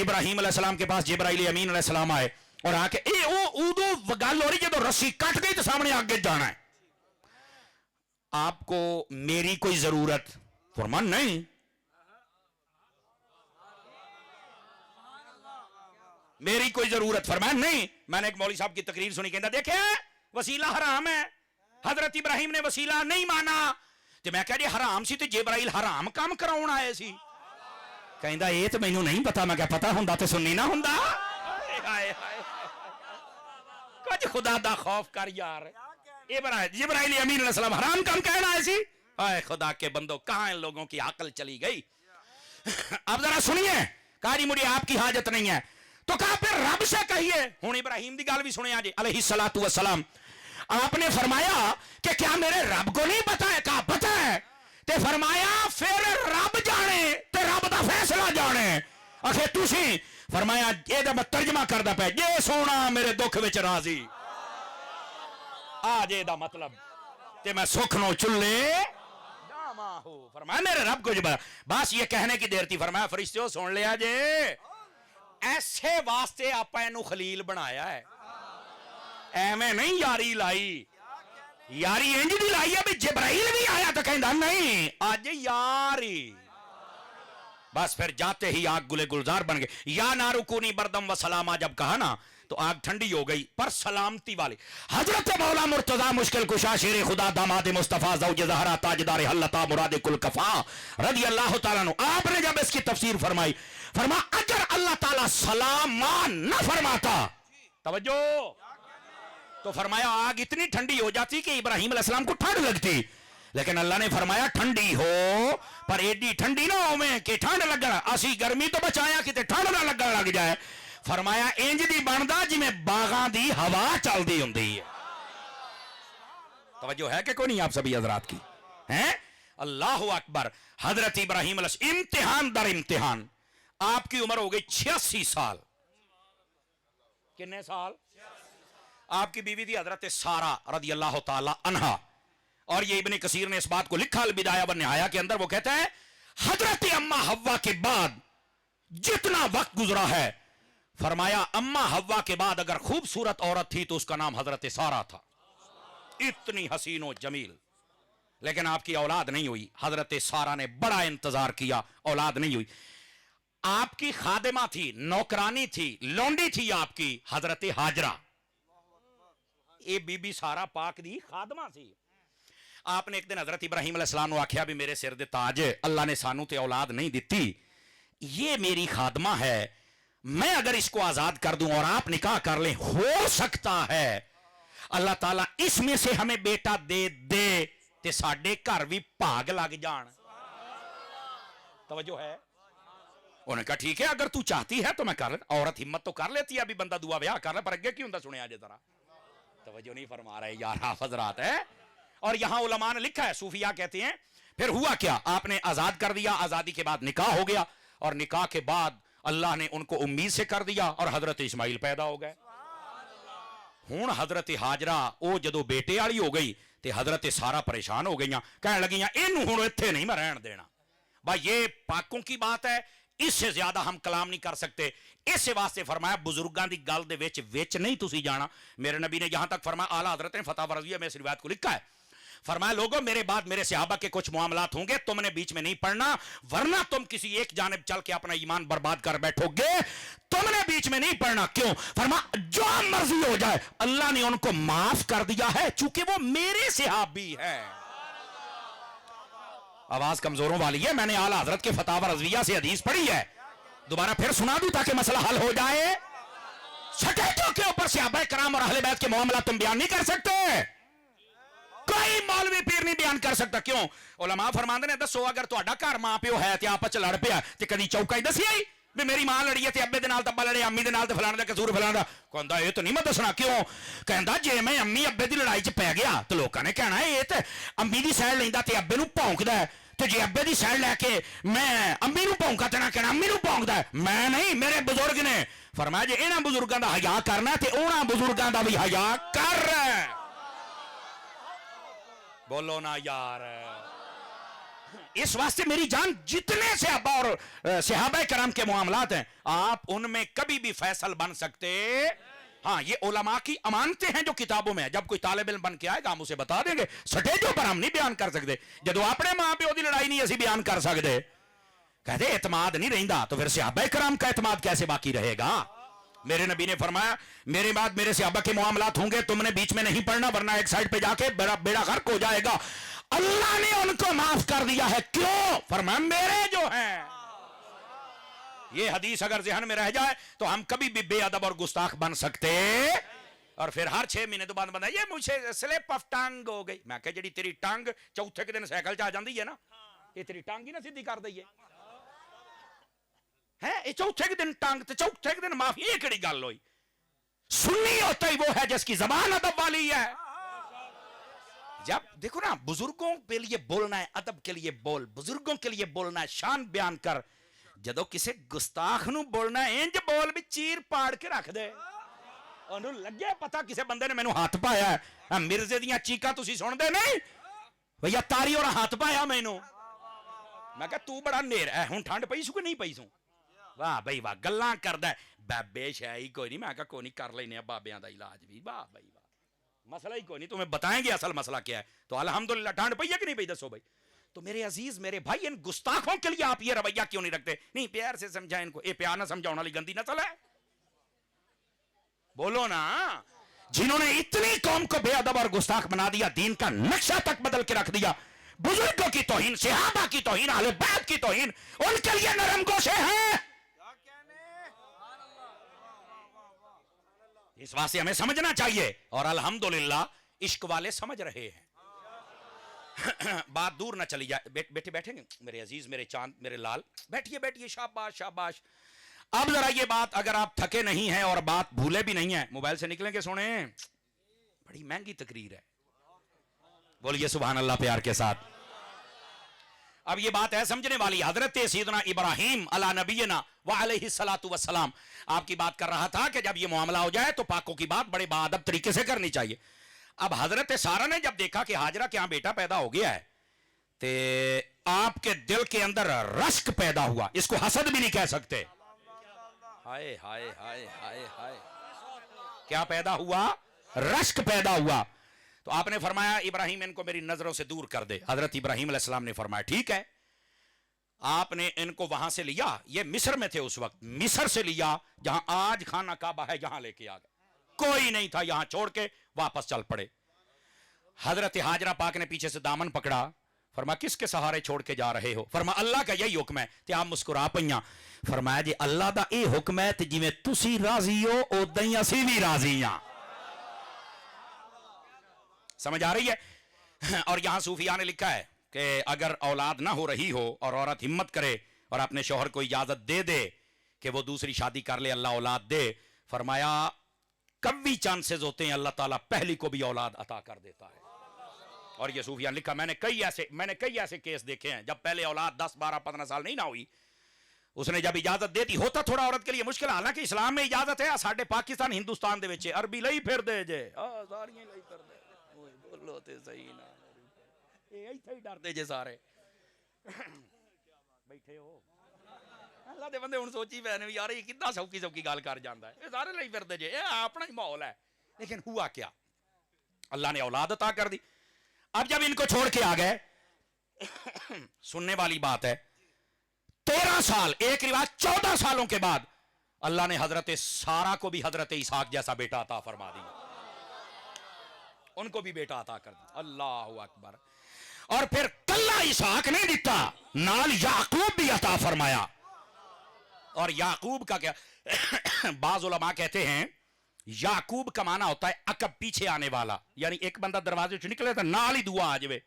ابراہیم علیہ السلام کے پاس جبرائیل امین علیہ السلام آئے اور آ کے ادو گل ہو رہی جب رسی کٹ گئی تو سامنے آگے جانا ہے. آپ کو میری کوئی ضرورت؟ فرمان نہیں. میری کوئی ضرورت؟ فرمان نہیں. میں نے ایک مولوی صاحب کی تقریر سنی, کہتا دیکھیں وسیلہ حرام ہے, حضرت ابراہیم نے وسیلہ نہیں مانا. تو میں کہا جی حرام سی تو جبرائیل حرام کام کراؤن آئے سی. کہندا یہ تو مینوں نہیں پتا. میں کہا پتا ہوندا تے سنی نہ ہوندا. کچھ خدا دا خوف کر یار. جبرائیل امین علیہ السلام حرام کام کہنا آئے سی. اے خدا کے بندو, کہاں ان لوگوں کی عقل چلی گئی. اب ذرا سنیے. کہا جی مجھے آپ کی حاجت نہیں ہے. تو کہا پھر رب سے کہیے. ہوں ابراہیم دی گل بھی سنے جی علیہ الصلوۃ والسلام. آپ نے فرمایا کہ کیا میرے رب کو نہیں پتا ہے؟ کہا پتا ہے. تے فرمایا پھر رب جانے تے رب دا فیصلہ جانے. آخر تسی فرمایا یہ دا میں ترجمہ کردا پیا, جے سونا میرے دکھ وچ راضی آ جے دا مطلب تے میں سکھ نو چلے داما ہو. فرمایا میرے رب کو جب بس یہ کہنے کی دیر تھی. فرمایا فرشتوں سن لیا جے, ایسے واسطے آپ اینو خلیل بنایا ہے, ایویں نہیں یاری لائی. یاری انج دی لائی ہے بھی جبرائیل بھی آیا تو کہندا نہیں آج یاری. بس پھر جاتے ہی آگ گلے گلزار بن گئے. یا نارو کونی بردم و سلاما جب کہا نا تو آگ ٹھنڈی ہو گئی پر سلامتی والی. حضرت مولا مرتضی مشکل کشا شیر خدا داماد مصطفیٰ زوج زہرا تاجدار حلتا مراد کل کفا رضی اللہ تعالیٰ عنہ, آپ نے جب اس کی تفسیر فرمائی فرما اگر اللہ تعالیٰ سلامان نہ فرماتا, توجہ, تو فرمایا آگ اتنی ٹھنڈی ہو جاتی کہ ابراہیم علیہ السلام کو ٹھنڈ لگتی. لیکن اللہ نے فرمایا ٹھنڈی ہو پر ایڈی ٹھنڈی نہ ہو میں کہ ٹھنڈ لگنا. اسی گرمی تو بچایا کہ ٹھنڈ نہ لگن لگ جائے. فرمایا انج دی بندا جی میں باغاں دی ہوا چلدی ہوندی ہے. توجہ ہے کہ کوئی نہیں آپ سبھی حضرات کی ہیں؟ اللہ اکبر. حضرت ابراہیم علیہ السلام امتحان در امتحان. آپ کی عمر ہو گئی 86 سال. کتنے سال؟ آپ کی بیوی تھی حضرت سارہ رضی اللہ تعالی عنہا. اور یہ ابن کثیر نے اس بات کو لکھا البدایہ والنہایہ کے اندر. وہ کہتا ہے حضرت اما حوا کے بعد جتنا وقت گزرا ہے, فرمایا اما حوا کے بعد اگر خوبصورت عورت تھی تو اس کا نام حضرت سارہ تھا. اتنی حسین و جمیل. لیکن آپ کی اولاد نہیں ہوئی. حضرت سارہ نے بڑا انتظار کیا, اولاد نہیں ہوئی. آپ کی خادمہ تھی, نوکرانی تھی, لونڈی تھی آپ کی حضرت ہاجرہ. یہ بی بی سارہ پاک دی خادمہ تھی. آپ نے ایک دن حضرت ابراہیم علیہ السلام نے آکھیا بھی میرے سر دے تاج, اللہ نے سانو تے اولاد نہیں دیتی, یہ میری خادمہ ہے, میں اگر اس کو آزاد کر دوں اور آپ نکاح کر لیں, ہو سکتا ہے اللہ تعالیٰ اس میں سے ہمیں بیٹا دے دے تے ساڈے گھر بھی بھاگ لگ جان. توجہ ہے؟ انہوں نے کہا ٹھیک ہے اگر تو چاہتی ہے تو میں کر. عورت ہمت تو کر لیتی ہے, ابھی بندہ دعا بیاہ کر لے, پر اگے کیوں سنے آجے ذرا. توجہ نہیں فرما رہے یار حضرات ہے. اور یہاں علماء نے لکھا ہے, صوفیاء کہتے ہیں پھر ہوا کیا, آپ نے آزاد کر دیا, آزادی کے بعد نکاح ہو گیا, اور نکاح کے بعد اللہ نے ان کو امید سے کر دیا اور حضرت اسماعیل پیدا ہو گئے. ہون حضرت ہاجرہ او جدو بیٹے والی ہو گئی تے حضرت سارہ پریشان ہو گئیاں, کہنے لگیاں اینو ہن ایتھے نہیں میں رہن دینا. بھائی یہ پاکوں کی بات ہے, اس سے زیادہ ہم کلام نہیں کر سکتے. اس واسطے فرمایا بزرگاں دی گل دے وچ نہیں تسی جانا. میرے نبی نے یہاں تک فرمایا, اعلیٰ حضرت نے فتح رضویہ میں اس روایت کو لکھا ہے, فرمایا لوگوں میرے بعد میرے صحابہ کے کچھ معاملات ہوں گے, تم نے بیچ میں نہیں پڑھنا, ورنہ تم کسی ایک جانب چل کے اپنا ایمان برباد کر بیٹھو گے. تم نے بیچ میں نہیں پڑھنا. کیوں؟ فرمایا جو مرضی ہو جائے اللہ نے ان کو معاف کر دیا ہے چونکہ وہ میرے صحابی ہیں. آواز کمزوروں والی ہے, میں نے اعلیٰ حضرت کے فتح رضویہ سے حدیث پڑھی ہے, دوبارہ پھر سنا دوں تاکہ مسئلہ حل ہو جائے. سٹیجوں کے اوپر صحابہ کرام اور اہل بیت کے معاملات تم بیان نہیں کر سکتے, کوئی مولوی پیر نہیں بیان کر سکتا. کیوں؟ علماء فرماندے نے دسو اگر تہاڈا گھر ماں پیو ہے تے آپس لڑ پیا تے کدی چوکا ہی دسی آئی بھی میری ماں لڑی ہے تے ابے دے نال تبا لڑے, امی دے نال تے فلانے دا قصور فلانے دا. کہندا اے تے نہیں میں دسنا. کیوں؟ کہندا جے میں امی ابے دی لڑائی چ پی گیا تے لوکاں نے کہنا اے تے امی دی سائڈ لیندا تے ابے نو بھونکدا ہے, تے جے ابے دی سائڈ لے کے میں امی نو بھونکا تے نہ کہنا امی نو بھونکدا ہے. میں نہیں, میرے بزرگ نے فرمایا جے انہاں بزرگاں دا حیا کرنا تے انہاں بزرگاں دا بھی حیا کر. بولو نا یار. اس واسطے میری جان جتنے صحابہ اور صحابہ کرام کے معاملات ہیں آپ ان میں کبھی بھی فیصل بن سکتے. ہاں یہ علماء کی امانتیں ہیں جو کتابوں میں ہے. جب کوئی طالب علم بن کے آئے گا ہم اسے بتا دیں گے. سٹیجوں پر ہم نہیں بیان کر سکتے. جدو اپنے ماں پیو دی لڑائی نہیں اسی بیان کر سکتے. کہتے اعتماد نہیں رہندا تو پھر صحابہ کرام کا اعتماد کیسے باقی رہے گا. میرے نبی نے فرمایا میرے بعد میرے صحابہ کے معاملات ہوں گے, تم نے بیچ میں نہیں پڑھنا ورنہ ایک سائڈ پہ جا کے بیڑا غرق ہو جائے گا. اللہ نے ان کو معاف کر دیا ہے. کیوں؟ فرمایا میرے جو ہیں. یہ حدیث اگر ذہن میں رہ جائے تو ہم کبھی بھی بے ادب اور گستاخ بن سکتے. اور پھر ہر 6 مہینے تو بعد بندہ یہ مجھے سلپ آف ٹنگ ہو گئی. میں کہ جڑی تیری ٹنگ چوتھے کے دن سائیکل چ آ جاندی ہے نا, یہ تیری ٹنگ ہی نہ سیدھی کر دئیے ہے. یہ چوتھے کے دن ٹنگ تے چوتھے کے دن معافی, یہ کڑی گل ہوئی. سنی ہوتا ہی وہ ہے جس کی زبان ادب والی ہے. جب دیکھو نا بزرگوں کے لیے بولنا ہے, ادب کے لیے بول, بزرگوں کے لیے بولنا ہے, شان بیان کر. جدو کسی گستاخ نو بولنا ہے انج بول بھی چیر پاڑ کے رکھ دے. انہوں لگے پتا کسی بندے نے مینوں ہاتھ پایا ہے. مرزے دیاں چیکاں تسی سن دے نہیں بھیا تاری اور ہاتھ پایا مینوں. میں کہا تو بڑا نیر ہے, ہن ٹھنڈ پئی سو کہ نہیں پئی سو. واہ بھائی واہ گلاں کردا ہے. بابے شاہی کوئی نہیں. میں کہا کوئی نہیں کر لینے بابیاں دا علاج بھی. واہ بھائی واہ مسئلہ ہی کوئی نہیں, تمہیں بتائیں گے اصل مسئلہ کیا ہے. تو الحمدللہ ٹھنڈ پئی ہے کہ نہیں پئی دسو بھائی. تو میرے عزیز میرے بھائی ان گستاخوں کے لیے آپ یہ رویہ کیوں نہیں رکھتے. نہیں پیار سے سمجھائیں ان کو. یہ پیار نہ سمجھاؤں والی گندی نسل ہے. بولو نا. جنہوں نے اتنی قوم کو بے ادب اور گستاخ بنا دیا, دین کا نقشہ تک بدل کے رکھ دیا, بزرگوں کی توہین, صحابہ کی توہین, اہل بیت کی توہین, ان کے لیے نرم گوشے ہیں. اس واسطے ہمیں سمجھنا چاہیے اور الحمدللہ عشق والے سمجھ رہے ہیں. بات دور نہ چلی جائے. بیٹھے بیٹھیں گے میرے عزیز میرے چاند میرے لال, بیٹھیے بیٹھیے. شاباش شاباش. اب ذرا یہ بات اگر آپ تھکے نہیں ہیں اور بات بھولے بھی نہیں ہیں, موبائل سے نکلیں گے سنیں, بڑی مہنگی تقریر ہے. بولیے سبحان اللہ پیار کے ساتھ. اب یہ بات ہے سمجھنے والی. حضرت سیدنا ابراہیم علی نبینا وعلیہ الصلوۃ والسلام آپ کی بات کر رہا تھا کہ جب یہ معاملہ ہو جائے تو پاکوں کی بات بڑے باادب طریقے سے کرنی چاہیے. اب حضرت سارہ نے جب دیکھا کہ ہاجرہ کے ہاں بیٹا پیدا ہو گیا ہے تو آپ کے دل کے اندر رشک پیدا ہوا. اس کو حسد بھی نہیں کہہ سکتے. ہائے ہائے ہائے ہائے ہائے, کیا پیدا ہوا؟ رشک پیدا ہوا. تو آپ نے فرمایا ابراہیم ان کو میری نظروں سے دور کر دے. حضرت ابراہیم علیہ السلام نے فرمایا ٹھیک ہے. آپ نے ان کو وہاں سے لیا, یہ مصر میں تھے اس وقت, مصر سے لیا جہاں آج خانہ کعبہ ہے, یہاں لے کے آ گئے. کوئی نہیں تھا, یہاں چھوڑ کے واپس چل پڑے. حضرت حاجرہ پاک نے پیچھے سے دامن پکڑا. فرمایا کس کے سہارے چھوڑ کے جا رہے ہو؟ فرمایا اللہ کا یہی حکم ہے. تے آپ مسکرا پئیاں. فرمایا جی اللہ دا اے حکم ہے تے جویں تسی راضی ہو اودا ہی اسی بھی راضی ہاں. سمجھ آ رہی ہے؟ اور یہاں صوفیاء نے لکھا ہے کہ اگر اولاد نہ ہو رہی ہو اور عورت ہمت کرے اور اپنے شوہر کو اجازت دے دے کہ وہ دوسری شادی کر لے, اللہ اولاد دے. فرمایا کبھی چانسز ہوتے ہیں اللہ تعالیٰ پہلی کو بھی اولاد عطا کر دیتا ہے. اور یہ صوفیاء نے لکھا میں نے کئی ایسے کیس دیکھے ہیں جب پہلے اولاد 10 12 15 سال نہیں نہ ہوئی, اس نے جب اجازت دیتی. ہوتا تھوڑا عورت کے لیے مشکل, حالانکہ اسلام میں اجازت ہے. ساڈے پاکستان ہندوستان دے وچ عربی لئی پھر دے جے, ساریاں لئی پھر دے. بولو تے صحیح نہ, اے ایتھے ہی ڈردے جے سارے بیٹھے ہو. اللہ دے بندے ہن سوچی پے نے یار یہ کتنا سوکھی سوکھی گل کر جاندا ہے. اے سارے لئی پھر دے جے, اے اپنا ہی ماحول ہے. لیکن ہوا کیا, اللہ نے اولاد عطا کر دی. اب جب ان کو چھوڑ کے آ گئے, سننے والی بات ہے 13 سال, ایک روایت 14 سالوں کے بعد اللہ نے حضرت سارہ کو بھی حضرت اسحاق جیسا بیٹا عطا فرما دیا. ان کو بھی بیٹا عطا کر دیا. اللہ اکبر. اور پھر کلا اسحاق نہیں دیتا, نال یعقوب بھی عطا فرمایا. اور یعقوب کا کیا بعض علماء کہتے ہیں یعقوب کا معنی ہوتا ہے عقب پیچھے آنے والا. یعنی ایک بندہ دروازے سے نکلے تو نال ہی دعا آ جائے,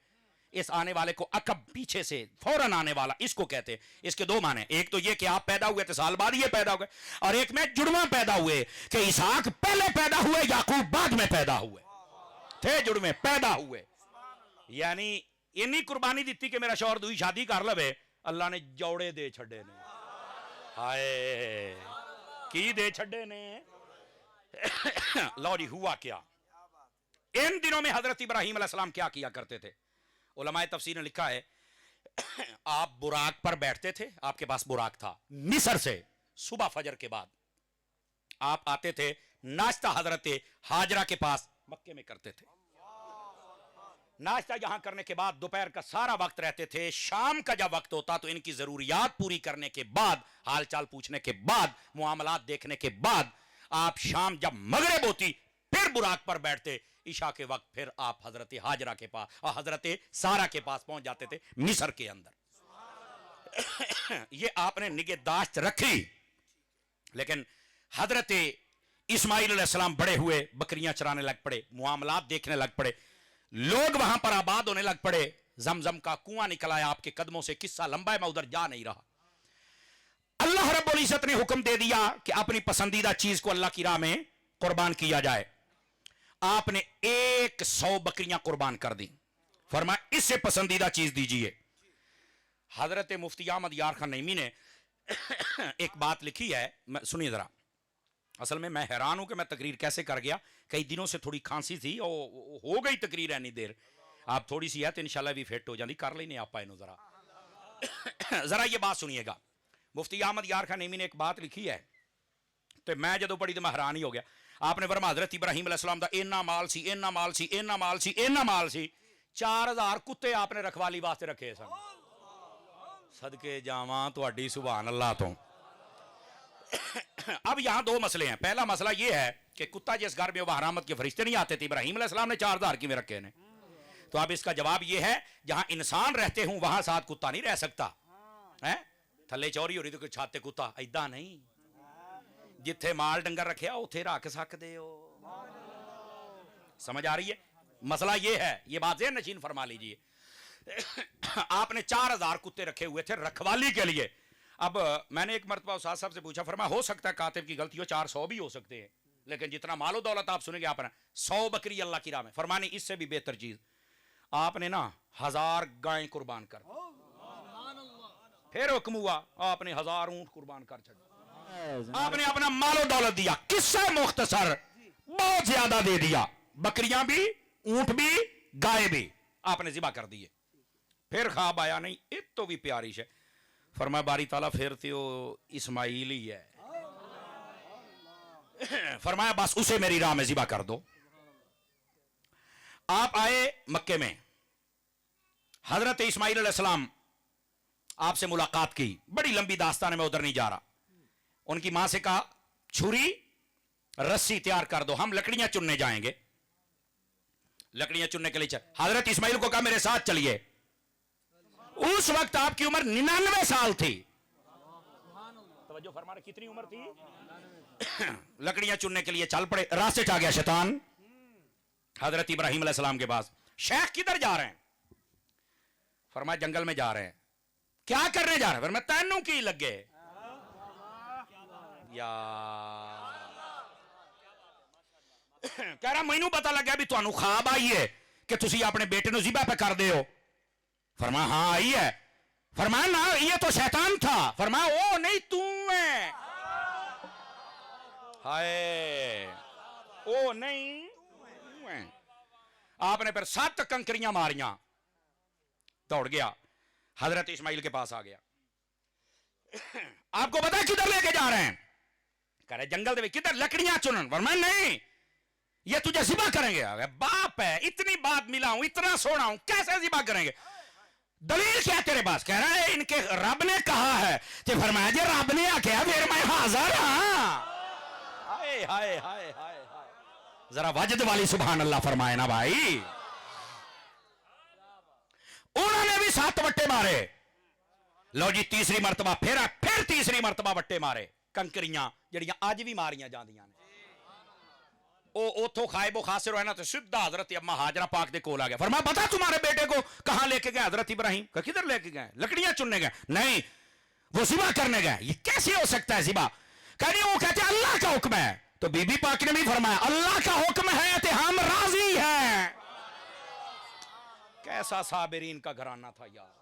اس آنے والے کو عقب پیچھے سے فوراً آنے والا اس کو کہتے ہیں. اس کے 2 معنی, ایک تو یہ کہ آپ پیدا ہوئے تو سال بعد یہ پیدا ہوئے, اور ایک میں جڑواں پیدا ہوئے کہ اسحاق پہلے پیدا ہوئے یعقوب بعد میں پیدا ہوئے, تھے جڑوے پیدا ہوئے. یعنی انی قربانی دیتی کہ میرا شوہر دوئی شادی کر لوے, اللہ نے جوڑے دے چھڑے نے. ہائے کی دے چھڑے نے. لو جی ہوا کیا, ان دنوں میں حضرت ابراہیم علیہ السلام کیا کرتے تھے. علماء تفسیر نے لکھا ہے آپ براق پر بیٹھتے تھے, آپ کے پاس براق تھا, مصر سے صبح فجر کے بعد آپ آتے تھے, ناشتہ حضرت ہاجرہ کے پاس مکے میں کرتے تھے. ناشتہ یہاں کرنے کے بعد دوپہر کا سارا وقت رہتے تھے. شام کا جب وقت ہوتا تو ان کی ضروریات پوری کرنے کے بعد, حال چال پوچھنے کے بعد, معاملات دیکھنے کے بعد, آپ شام جب مغرب ہوتی پھر براق پر بیٹھتے. عشاء کے وقت پھر آپ حضرت ہاجرہ کے پاس اور حضرت سارہ کے پاس پہنچ جاتے تھے مصر کے اندر. یہ آپ نے نگہداشت رکھی. لیکن حضرت اسماعیل علیہ السلام بڑے ہوئے, بکریاں چرانے لگ پڑے, معاملات دیکھنے لگ پڑے, لوگ وہاں پر آباد ہونے لگ پڑے. زمزم کا کنواں نکل آیا آپ کے قدموں سے. قصہ لمبا ہے, میں ادھر جا نہیں رہا. اللہ رب العزت نے حکم دے دیا کہ اپنی پسندیدہ چیز کو اللہ کی راہ میں قربان کیا جائے. آپ نے 100 بکریاں قربان کر دی. فرمایا اس سے پسندیدہ چیز دیجئے. حضرت مفتی احمد یار خان نعیمی نے ایک بات لکھی ہے, سنیے ذرا. اصل میں حیران ہوں کہ میں تقریر کیسے کر گیا. کئی دنوں سے تھوڑی کھانسی تھی, ہو گئی تقریر اینی دیر. آپ تھوڑی سی ہے تو انشاءاللہ بھی فٹ ہو جاندی, کر لینے آپ پائے نو ذرا یہ بات سنیے گا. مفتی احمد یار خان نعیمی نے ایک بات لکھی ہے, تو میں جدو پڑھی تو میں حیران ہی ہو گیا. آپ نے فرمایا حضرت ابراہیم علیہ السلام دا اینا مال سی, اینا مال سی, اینا مال سی, اینا مال سی, 4000 کتے آپ نے رکھوالی واسطے رکھے سن. صدقے جاواں تہاڈی سبحان اللہ تو. اب یہاں 2 مسئلے ہیں. پہلا مسئلہ یہ ہے کہ کتا جس گھر میں وہاں رحمت کے فرشتے نہیں آتے تھے, ابراہیم علیہ السلام نے 4000 کی میں رکھے نے. تو اب اس کا جواب یہ ہے, جہاں انسان رہتے ہوں وہاں ساتھ کتا نہیں رہ سکتا. تھلے چوری ہو رہی تو کوئی چھاتے کتا, ایدہ نہیں. جتھے مال ڈنگر رکھیا اتھے رکھ سکتے ہو. سمجھ آ رہی ہے؟ مسئلہ یہ ہے, یہ بات ذہن نشین فرما لیجئے. آپ نے 4000 کتے رکھے ہوئے تھے رکھوالی کے لیے. اب میں نے ایک مرتبہ استاد صاحب سے پوچھا, فرمایا ہو سکتا ہے کاتب کی غلطی ہو, 400 بھی ہو سکتے ہیں, لیکن جتنا مال و دولت آپ سنیں گے آپ نے 100 بکری اللہ کی راہ میں. فرمانے اس سے بھی بہتر چیز آپ نے نا 1000 گائیں قربان کر. پھر حکم ہوا آپ نے 1000 اونٹ قربان کر چھڑ. آپ نے اپنا مال و دولت دیا. قصہ مختصر بہت زیادہ دے دیا, بکریاں بھی, اونٹ بھی, گائے بھی آپ نے ذبح کر دیے. پھر خواب آیا نہیں ایک تو بھی پیاری ہے. فرمایا باری تعالیٰ پھر تو اسماعیل ہی ہے. فرمایا بس اسے میری راہ میں ذبح کر دو. آپ آئے مکے میں, حضرت اسماعیل علیہ السلام آپ سے ملاقات کی. بڑی لمبی داستان ہے, میں ادھر نہیں جا رہا. ان کی ماں سے کہا چھری رسی تیار کر دو, ہم لکڑیاں چننے جائیں گے. لکڑیاں چننے کے لیے حضرت اسماعیل کو کہا میرے ساتھ چلیے. اس وقت آپ کی عمر 99 سال تھی. توجہ فرما رہے, کتنی عمر تھی؟ لکڑیاں چننے کے لیے چل پڑے. راستے آ گیا شیطان حضرت ابراہیم علیہ السلام کے پاس. شیخ کدھر جا رہے ہیں؟ فرمایا جنگل میں جا رہے ہیں. کیا کرنے جا رہے ہیں؟ فرمایا تینوں کی لگے یا کہہ رہا مینوں پتا لگا بھی تانوں خواب آئی ہے کہ تسی اپنے بیٹے نو ذبح پہ کر دے ہو. فرمایا ہاں آئی ہے. فرمایا نا یہ تو شیطان تھا. فرمایا او نہیں تو ہے. ہائے او نہیں تو ہے. آپ نے پھر 7 کنکریاں ماریاں, دوڑ گیا حضرت اسماعیل کے پاس آ گیا. آپ کو پتا کدھر لے کے جا رہے ہیں؟ کہہ رہے جنگل دے کدھر لکڑیاں چنن. فرمایا نہیں یہ تجھے ذبح کریں گے. باپ ہے, اتنی بات ملا ہوں, اتنا سونا ہوں, کیسے ذبح کریں گے؟ دلیل کیا تیرے پاس؟ کہہ رہا ہے ان کے رب نے کہا ہے. تو فرمایا جی رب نے آخیا پھر میں حاضر ہاں. ہائے ہائے ہائے ہائے, ذرا وجد والی سبحان اللہ فرمائے نا بھائی. انہوں نے بھی 7 وٹے مارے. لو جی تیسری مرتبہ پھر تیسری مرتبہ وٹے مارے. کنکریاں جڑیاں آج بھی ماریاں جاندیاں نے. اوتھوں خائب و خاسر ہوئے نا تو سیدھا حضرت اما ہاجرہ پاک دے کول آ گیا. فرمایا بتا تمہارے بیٹے کو کہاں لے کے گئے؟ حضرت ابراہیم. کدھر لے کے گئے؟ لکڑیاں چننے گئے. نہیں وہ ذبح کرنے گئے. یہ کیسے ہو سکتا ہے ذبح؟ کہنے وہ کہتے ہیں اللہ کا حکم ہے. تو بی بی پاک نے بھی فرمایا اللہ کا حکم ہے تو ہم راضی ہیں. کیسا صابرین کا گھرانہ تھا یار.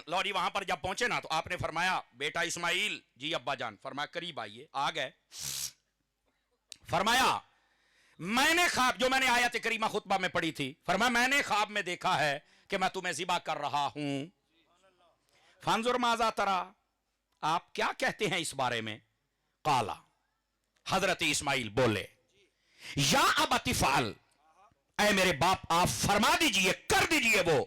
لو جی وہاں پر جب پہنچے نا تو آپ نے فرمایا بیٹا اسماعیل. جی ابا جان. فرمایا قریب آئیے. آ گئے. فرمایا میں نے خواب, جو میں نے آیت کریمہ خطبہ میں پڑھی تھی, فرمایا میں نے خواب میں دیکھا ہے کہ میں تمہیں ذبح کر رہا ہوں. فانظر ماذا ترا, آپ کیا کہتے ہیں اس بارے میں؟ قالا, حضرت اسماعیل بولے, یا ابت افعل, اے میرے باپ آپ فرما دیجئے, کر دیجئے وہ,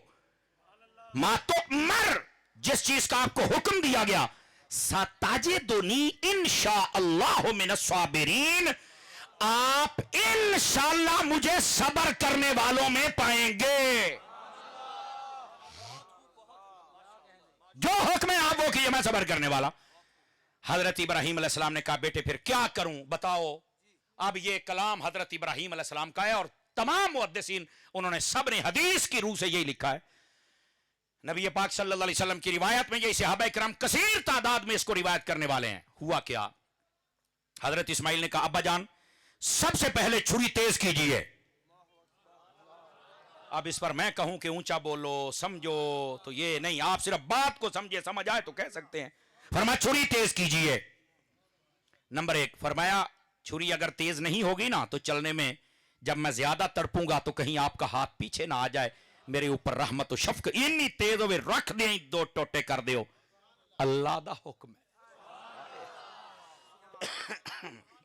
ما تؤمر, جس چیز کا آپ کو حکم دیا گیا, ستجدنی انشاءاللہ من الصابرین, آپ انشاءاللہ مجھے صبر کرنے والوں میں پائیں گے. جو حکم ہے آپ وہ کیے, میں صبر کرنے والا. حضرت ابراہیم علیہ السلام نے کہا بیٹے پھر کیا کروں بتاؤ. اب یہ کلام حضرت ابراہیم علیہ السلام کا ہے, اور تمام محدثین انہوں نے سب نے حدیث کی روح سے یہی لکھا ہے. نبی پاک صلی اللہ علیہ وسلم کی روایت میں یہ صحابہ کرام کثیر تعداد میں اس کو روایت کرنے والے ہیں. ہوا کیا, حضرت اسماعیل نے کہا ابا جان سب سے پہلے چھری تیز کیجئے. اب اس پر میں کہوں کہ اونچا بولو سمجھو تو یہ نہیں, آپ صرف بات کو سمجھے, سمجھ آئے تو کہہ سکتے ہیں. فرمایا چھری تیز کیجئے. نمبر 1 فرمایا چھری اگر تیز نہیں ہوگی نا تو چلنے میں جب میں زیادہ تڑپوں گا تو کہیں آپ کا ہاتھ پیچھے نہ آ جائے, میرے اوپر رحمت و شفقت اتنی تیز ہوئے رکھ دیں 2 ٹوٹے کر دیو. اللہ دا حکم ہے.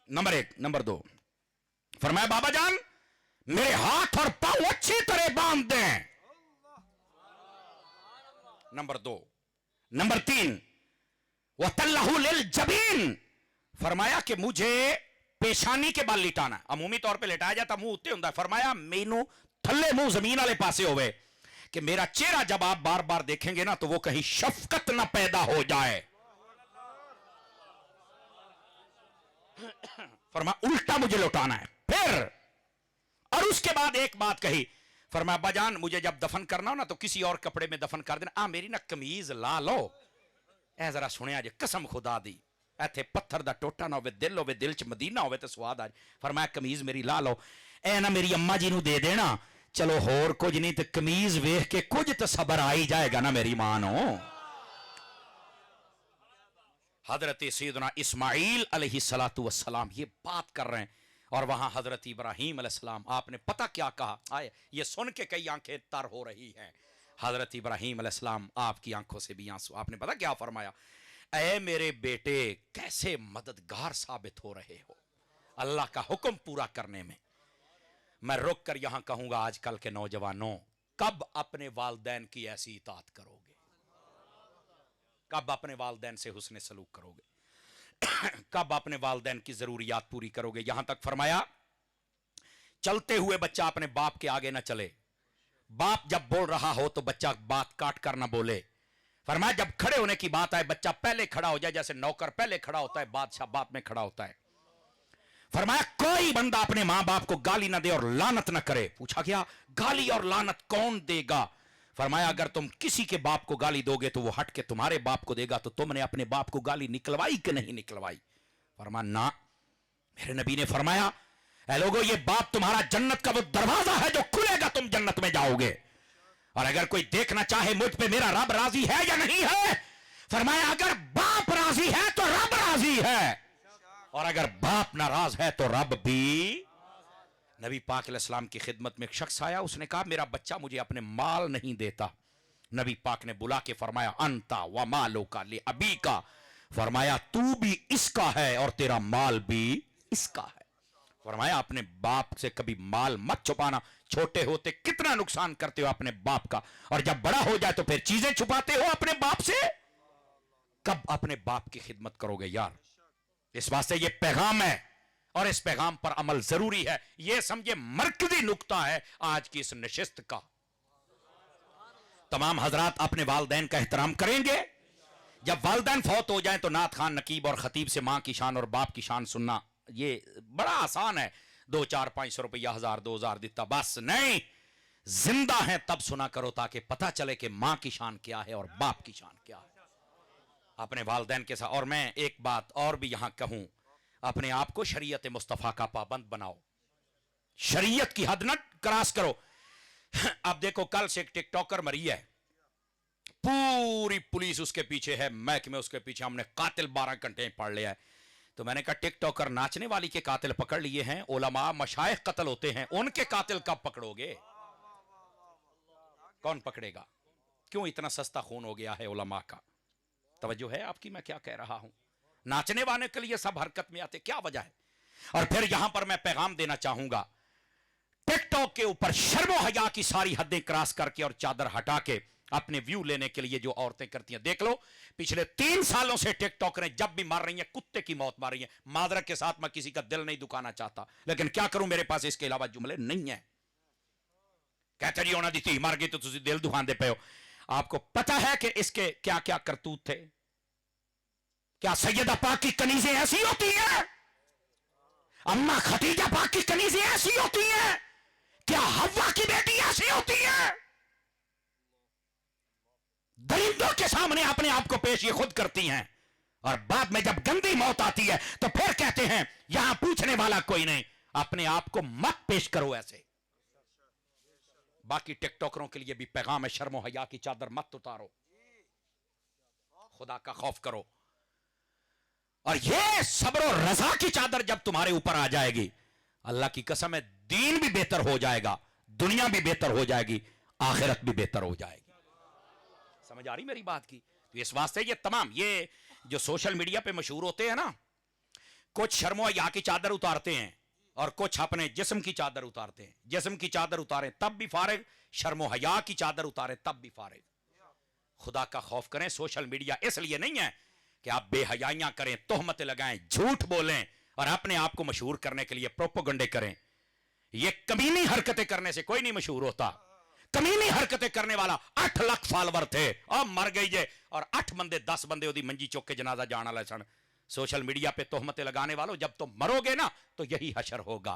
نمبر 1. نمبر 2 فرمایا بابا جان میرے ہاتھ اور پاؤں اچھی طرح باندھ دیں. نمبر 2. نمبر 3 وَتَلَّهُ لِلْجَبِينَ, فرمایا کہ مجھے پیشانی کے بال لٹانا. عمومی طور پہ لٹایا جاتا منہ اتنے ہوتا ہے. فرمایا مینو تھلے منہ زمین والے پاسے ہوئے کہ میرا چہرہ جب آپ بار بار دیکھیں گے نا تو وہ کہیں شفقت نہ پیدا ہو جائے. فرمایا الٹا مجھے لوٹانا ہے. پھر اور اس کے بعد ایک بات کہی, فرمایا ابا جان مجھے جب دفن کرنا ہو نا تو کسی اور کپڑے میں دفن کر دینا. میری نا کمیز لا لو. اے ذرا سنیا جی قسم خدا دی, ایتھے پتھر دا ٹوٹا نہ ہوئے دل چ مدینہ ہوئے تو سواد آ جائے. فرمایا کمیز میری لا لو, اے نا میری اماں جی نو دے دینا. چلو ہور کچھ نہیں تو کمیز ویکھ کے کچھ تو صبر آئی جائے گا نا میری ماں نو. حضرت سیدنا اسماعیل علیہ السلام یہ بات کر رہے ہیں, اور وہاں حضرت ابراہیم علیہ السلام, آپ نے پتہ کیا کہا, آئے یہ سن کے کئی آنکھیں تر ہو رہی ہیں. حضرت ابراہیم علیہ السلام آپ کی آنکھوں سے بھی آنسو. آپ نے پتہ کیا فرمایا, اے میرے بیٹے کیسے مددگار ثابت ہو رہے ہو اللہ کا حکم پورا کرنے میں. میں رک کر یہاں کہوں گا آج کل کے نوجوانوں, کب اپنے والدین کی ایسی اطاعت کرو گے, کب اپنے والدین سے حسن سلوک کرو گے, کب اپنے والدین کی ضروریات پوری کرو گے. یہاں تک فرمایا چلتے ہوئے بچہ اپنے باپ کے آگے نہ چلے, باپ جب بول رہا ہو تو بچہ بات کاٹ کر نہ بولے. فرمایا جب کھڑے ہونے کی بات آئے بچہ پہلے کھڑا ہو جائے, جیسے نوکر پہلے کھڑا ہوتا ہے بادشاہ بعد میں کھڑا ہوتا ہے. فرمایا کوئی بندہ اپنے ماں باپ کو گالی نہ دے اور لعنت نہ کرے. پوچھا گیا گالی اور لعنت کون دے گا؟ فرمایا اگر تم کسی کے باپ کو گالی دو گے تو وہ ہٹ کے تمہارے باپ کو دے گا, تو تم نے اپنے باپ کو گالی نکلوائی کہ نہیں نکلوائی؟ فرمایا نہ. میرے نبی نے فرمایا اے لوگو یہ باپ تمہارا جنت کا وہ دروازہ ہے جو کھلے گا تم جنت میں جاؤ گے, اور اگر کوئی دیکھنا چاہے مجھ پہ میرا رب راضی ہے یا نہیں ہے, فرمایا اگر باپ راضی ہے تو رب راضی ہے, اور اگر باپ ناراض ہے تو رب بھی. نبی پاک علیہ السلام کی خدمت میں ایک شخص آیا, اس نے کہا میرا بچہ مجھے اپنے مال نہیں دیتا. نبی پاک نے بلا کے فرمایا انتا و مالوکا لابیکا, فرمایا تو بھی اس کا ہے اور تیرا مال بھی اس کا ہے. فرمایا اپنے باپ سے کبھی مال مت چھپانا, چھوٹے ہوتے کتنا نقصان کرتے ہو اپنے باپ کا, اور جب بڑا ہو جائے تو پھر چیزیں چھپاتے ہو اپنے باپ سے. کب اپنے باپ کی خدمت کرو گے یار؟ اس واسطے یہ پیغام ہے اور اس پیغام پر عمل ضروری ہے. یہ سمجھے مرکزی نقطہ ہے آج کی اس نشست کا. تمام حضرات اپنے والدین کا احترام کریں گے. جب والدین فوت ہو جائیں تو نعت خان نقیب اور خطیب سے ماں کی شان اور باپ کی شان سننا یہ بڑا آسان ہے. 200-400-500 روپیہ 1000-2000 دیتا بس نہیں, زندہ ہیں تب سنا کرو تاکہ پتہ چلے کہ ماں کی شان کیا ہے اور باپ کی شان کیا ہے اپنے والدین کے ساتھ. اور میں ایک بات اور بھی یہاں کہوں, اپنے آپ کو شریعت مصطفیٰ کا پابند بناؤ, شریعت کی حد نہ کراس کرو. اب دیکھو کل سے ایک ٹک ٹاکر مری ہے, پوری پولیس اس کے پیچھے ہے, محکمے اس کے پیچھے, ہم نے قاتل 12 گھنٹے پڑھ لیا ہے. تو میں نے کہا ٹک ٹاکر ناچنے والی کے قاتل پکڑ لیے ہیں, علماء مشائخ قتل ہوتے ہیں, ان کے قاتل کب پکڑو گے؟ کون پکڑے گا؟ کیوں اتنا سستا خون ہو گیا ہے علماء کا؟ توجہ ہے آپ کی میں کیا کہہ رہا ہوں؟ ناچنے وانے کے لیے سب حرکت میں آتے، کیا وجہ ہے؟ اور پھر یہاں پر میں پیغام دینا چاہوں گا، ٹک ٹاک کے اوپر شرم و حیا کی ساری حدیں کراس کر کے اور چادر ہٹا کے اپنے ویو لینے کے لیے جو عورتیں کرتی ہیں، دیکھ لو پچھلے 3 سالوں سے ٹک ٹاکریں جب بھی مار رہی ہیں کتے کی موت مار رہی ہیں. معذرت کے ساتھ میں کسی کا دل نہیں دکھانا چاہتا، لیکن کیا کروں، میرے پاس اس کے علاوہ جملے نہیں ہیں. کہتے جی ہونا دی تھی مار گئی تو تسی دل دکھان دے پے ہو. آپ کو پتا ہے کہ اس کے کیا کیا کرتوت تھے؟ کیا سیدہ پاک کی کنیزیں ایسی ہوتی ہیں؟ اما خدیجہ پاک کی کنیزیں ایسی ہوتی ہیں؟ کیا حوا کی بیٹی ایسی ہوتی ہیں؟ درندوں کے سامنے اپنے آپ کو پیش یہ خود کرتی ہیں، اور بعد میں جب گندی موت آتی ہے تو پھر کہتے ہیں یہاں پوچھنے والا کوئی نہیں. اپنے آپ کو مت پیش کرو ایسے. باقی ٹک ٹاکروں کے لیے بھی پیغام ہے، شرم و حیا کی چادر مت اتارو، خدا کا خوف کرو. اور یہ صبر و رضا کی چادر جب تمہارے اوپر آ جائے گی، اللہ کی قسم ہے دین بھی بہتر ہو جائے گا، دنیا بھی بہتر ہو جائے گی، آخرت بھی بہتر ہو جائے گی. سمجھ آ رہی میری بات کی؟ تو اس واسطے یہ تمام یہ جو سوشل میڈیا پہ مشہور ہوتے ہیں نا، کچھ شرم و حیا کی چادر اتارتے ہیں اور کچھ اپنے جسم کی چادر اتارتے ہیں. جسم کی چادر اتاریں تب بھی فارغ، شرم و حیا کی چادر اتاریں تب بھی فارغ. خدا کا خوف کریں. سوشل میڈیا اس لیے نہیں ہے کہ آپ بے حیائیاں کریں، تہمتیں لگائیں، جھوٹ بولیں اور اپنے آپ کو مشہور کرنے کے لیے پروپیگنڈے کریں. یہ کمینی حرکتیں کرنے سے کوئی نہیں مشہور ہوتا. کمینی حرکتیں کرنے والا 8 لاکھ فالور تھے اور مر گئی جے، اور 8 بندے 10 بندے دی منجی چوک کے جنازہ جانا لے سن. سوشل میڈیا پہ تہمتیں لگانے والوں، جب تم مرو گے نا تو یہی حشر ہوگا.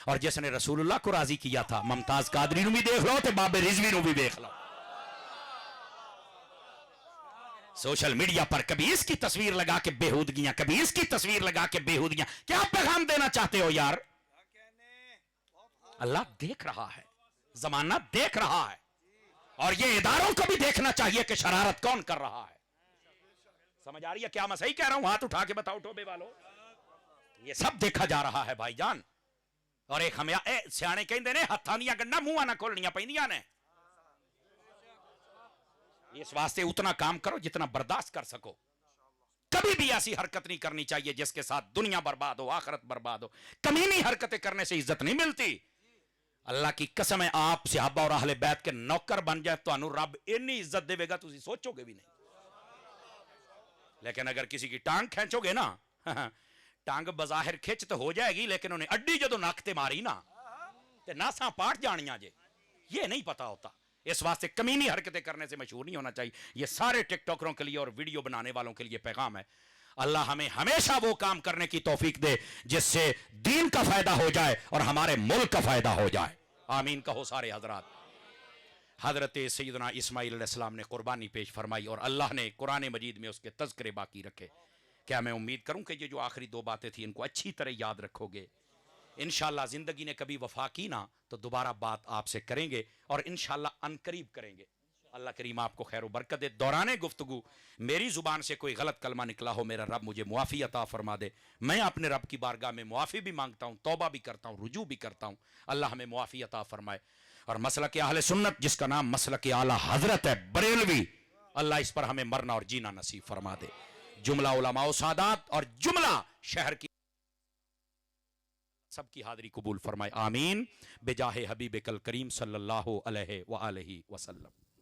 اور جس نے رسول اللہ کو راضی کیا تھا، ممتاز قادری نو بھی دیکھ لو تے بابے رضوی نو بھی دیکھ لو. سوشل میڈیا پر کبھی اس کی تصویر لگا کے بےہودگیاں، کبھی اس کی تصویر لگا کے بےہودگیاں. کیا پیغام دینا چاہتے ہو یار؟ اللہ دیکھ رہا ہے، زمانہ دیکھ رہا ہے، اور یہ اداروں کو بھی دیکھنا چاہیے کہ شرارت کون کر رہا ہے. سمجھ آ رہی ہے کیا میں صحیح کہہ رہا ہوں؟ ہاتھ اٹھا کے بتاؤ ٹوبے والو. یہ سب دیکھا جا رہا ہے بھائی جان. اور ایک ہمیں سیانے کہندے نے ہتھاں دیاں گنڈاں منہاں نہ کھولنیاں پیندیاں نے. اس واسطے اتنا کام کرو جتنا برداشت کر سکو. کبھی بھی ایسی حرکت نہیں کرنی چاہیے جس کے ساتھ دنیا برباد ہو، آخرت برباد ہو. کمینی حرکتیں کرنے سے عزت نہیں ملتی. اللہ کی قسم ہے آپ صحابہ اور اہل بیت کے نوکر بن جائے تو انو رب اتنی عزت دے گا تسی سوچو گے بھی نہیں. لیکن اگر کسی کی ٹانگ کھینچو گے نا، ٹانگ بظاہر کھچ تو ہو جائے گی، لیکن انہیں اڈی جدو ناکتے ماری نا تے ناساں پاٹ جانیاں جے، یہ نہیں پتا ہوتا. اس واسطے کمینی حرکتیں کرنے سے مشہور نہیں ہونا چاہیے. یہ سارے ٹک ٹاکروں کے لیے اور ویڈیو بنانے والوں کے لیے پیغام ہے. اللہ ہمیں ہمیشہ وہ کام کرنے کی توفیق دے جس سے دین کا فائدہ ہو جائے اور ہمارے ملک کا فائدہ ہو جائے. آمین کہو سارے حضرات. حضرت سیدنا اسماعیل علیہ السلام نے قربانی پیش فرمائی اور اللہ نے قرآن مجید میں اس کے تذکرے باقی رکھے. کیا میں امید کروں کہ یہ جو آخری 2 باتیں تھیں ان کو اچھی طرح یاد رکھو گے. انشاءاللہ زندگی نے کبھی وفا کی نا تو دوبارہ بات آپ سے کریں گے اور انشاءاللہ انقریب کریں گے. اللہ کریم آپ کو خیر و برکت دے. دوران گفتگو میری زبان سے کوئی غلط کلمہ نکلا ہو، میرا رب مجھے معافی عطا فرما دے. میں اپنے رب کی بارگاہ میں معافی بھی مانگتا ہوں، توبہ بھی کرتا ہوں، رجوع بھی کرتا ہوں. اللہ ہمیں معافی عطا فرمائے. اور مسلک اہل سنت جس کا نام مسلک اعلی حضرت ہے بریلوی، اللہ اس پر ہمیں مرنا اور جینا نصیب فرما دے. جملہ علماء و سادات اور جملہ شہر کی سب کی حاضری قبول فرمائے. آمین بجاہ حبیب کل کریم صلی اللہ علیہ وآلہ وسلم.